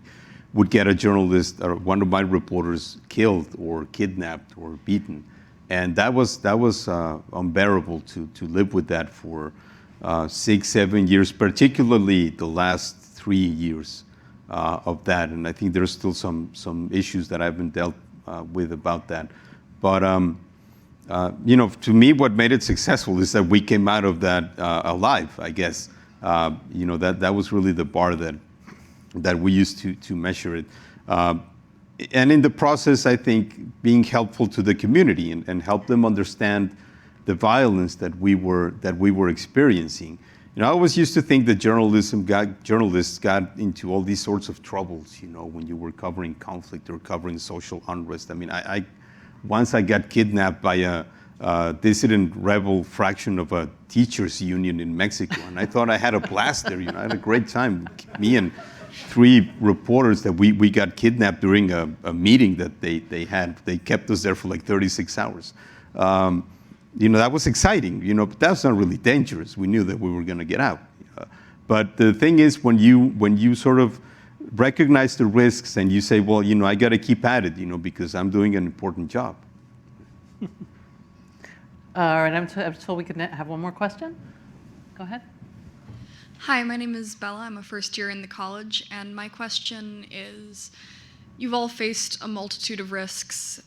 would get a journalist or one of my reporters killed or kidnapped or beaten. And that was unbearable to live with that for 6-7 years, particularly the last 3 years of that. And I think there's still some issues that I haven't dealt with about that. But you know, to me, what made it successful is that we came out of that alive. I guess you know, that was really the bar that we used to measure it. And in the process, I think being helpful to the community and help them understand the violence that we were experiencing. You know, I always used to think that journalists got into all these sorts of troubles, you know, when you were covering conflict or covering social unrest. I mean, once I got kidnapped by a dissident rebel fraction of a teachers union in Mexico, and I thought I had a blast there. You know, I had a great time. Me and 3 reporters that we got kidnapped during a meeting that they had. They kept us there for like 36 hours. You know, that was exciting, you know, but that's not really dangerous. We knew that we were going to get out. But the thing is, when you sort of recognize the risks and you say, well, you know, I got to keep at it, you know, because I'm doing an important job. All right, I'm told we can have one more question. Go ahead. Hi, my name is Bella. I'm a first year in the college, and my question is, you've all faced a multitude of risks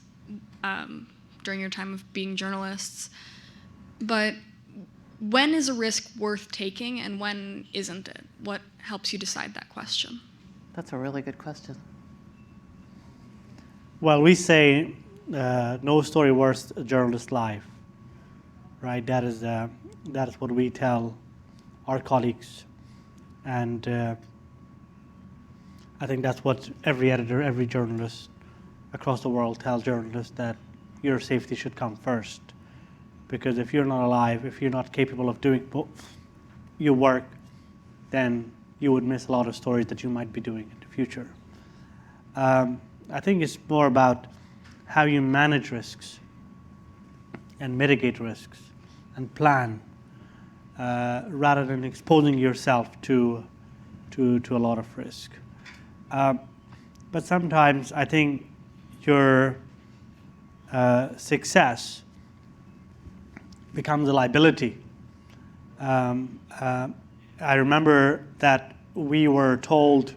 during your time of being journalists, but when is a risk worth taking and when isn't it? What helps you decide that question? That's a really good question. Well, we say no story worth a journalist's life, right? That is what we tell our colleagues, and I think that's what every editor, every journalist across the world tells journalists, that your safety should come first. Because if you're not alive, if you're not capable of doing your work, then you would miss a lot of stories that you might be doing in the future. I think it's more about how you manage risks and mitigate risks and plan, rather than exposing yourself to a lot of risk. But sometimes I think your success becomes a liability. I remember that we were told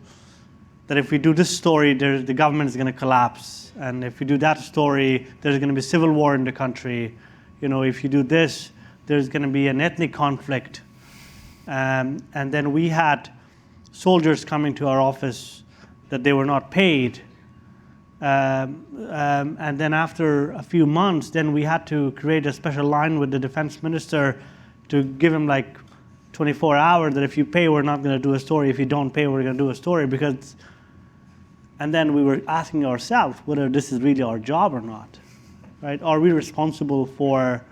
that if we do this story, the government is going to collapse, and if we do that story, there's going to be civil war in the country. You know, if you do this, there's going to be an ethnic conflict. And then we had soldiers coming to our office that they were not paid. And then after a few months, then we had to create a special line with the defense minister to give him like 24 hours that if you pay, we're not going to do a story. If you don't pay, we're going to do a story. And then we were asking ourselves whether this is really our job or not, right? Are we responsible for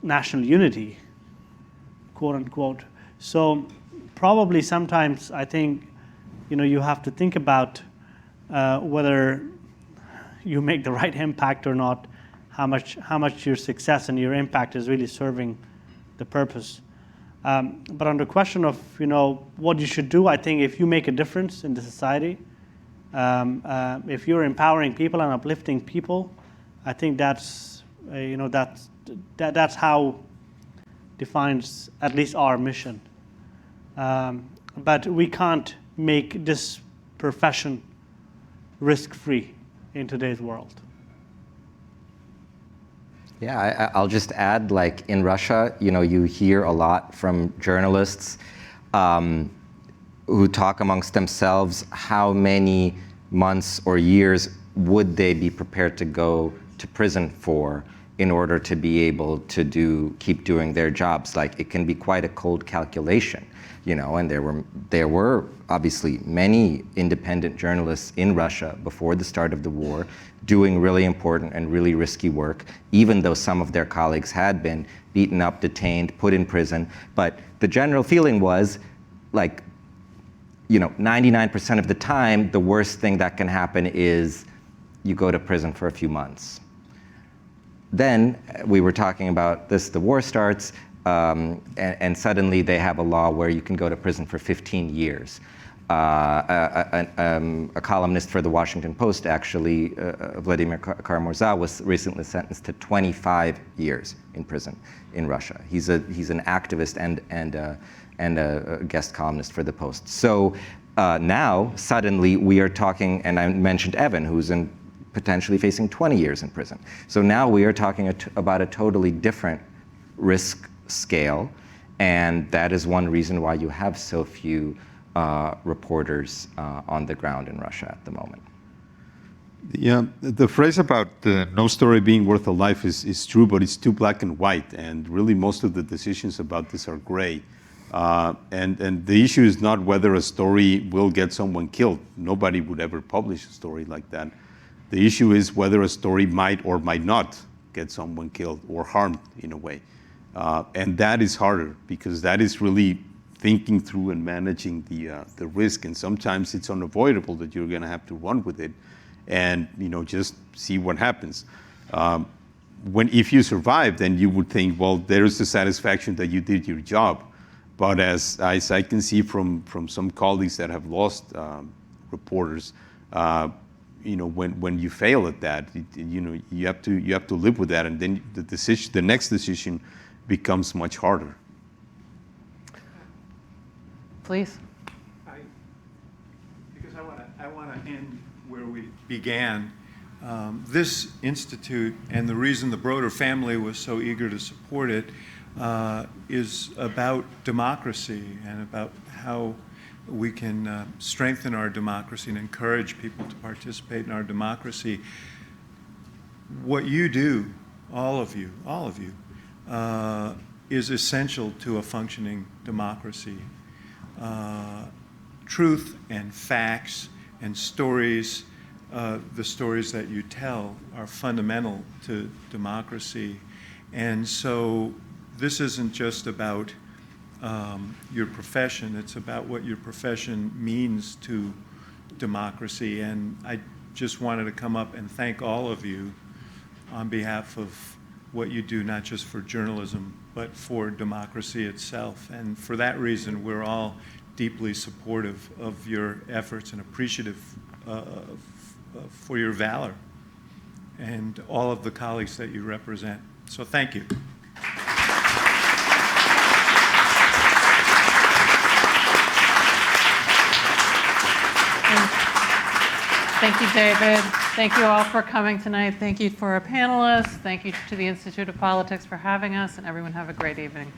national unity, quote unquote? So probably sometimes I think, you have to think about whether you make the right impact or not, how much your success and your impact is really serving the purpose. But on the question of what you should do, I think if you make a difference in the society, if you're empowering people and uplifting people, I think that's how defines at least our mission. But we can't make this profession risk-free in today's world. Yeah, I'll just add, like in Russia, you hear a lot from journalists who talk amongst themselves how many months or years would they be prepared to go to prison for in order to be able to keep doing their jobs. Like, it can be quite a cold calculation, and there were obviously many independent journalists in Russia before the start of the war doing really important and really risky work, even though some of their colleagues had been beaten up, detained, put in prison. But the general feeling was, like, 99% of the time, the worst thing that can happen is you go to prison for a few months. Then we were talking about this, the war starts, and suddenly they have a law where you can go to prison for 15 years. A columnist for the Washington Post, actually, Vladimir Karamurza, was recently sentenced to 25 years in prison in Russia. He's an activist and a guest columnist for the Post. So now, suddenly, we are talking, and I mentioned Evan, who's potentially facing 20 years in prison. So now we are talking about a totally different risk scale, and that is one reason why you have so few reporters on the ground in Russia at the moment. Yeah, the phrase about no story being worth a life is true, but it's too black and white, and really most of the decisions about this are gray. And the issue is not whether a story will get someone killed. Nobody would ever publish a story like that. The issue is whether a story might or might not get someone killed or harmed in a way. And that is harder, because that is really thinking through and managing the risk. And sometimes it's unavoidable that you're going to have to run with it and just see what happens. If you survive, then you would think, well, there's the satisfaction that you did your job. But as I can see from some colleagues that have lost reporters, when you fail at that, you have to live with that, and then the next decision becomes much harder. Please. Because I want to end where we began. This institute, and the reason the Broder family was so eager to support it, is about democracy and about how we can strengthen our democracy and encourage people to participate in our democracy. What you do, all of you, is essential to a functioning democracy. Truth and facts and stories, the stories that you tell, are fundamental to democracy. And so this isn't just about your profession, it's about what your profession means to democracy. And I just wanted to come up and thank all of you on behalf of what you do, not just for journalism, but for democracy itself. And for that reason, we're all deeply supportive of your efforts and appreciative for your valor and all of the colleagues that you represent. So thank you. Thank you, David. Thank you all for coming tonight. Thank you for our panelists. Thank you to the Institute of Politics for having us, and everyone have a great evening.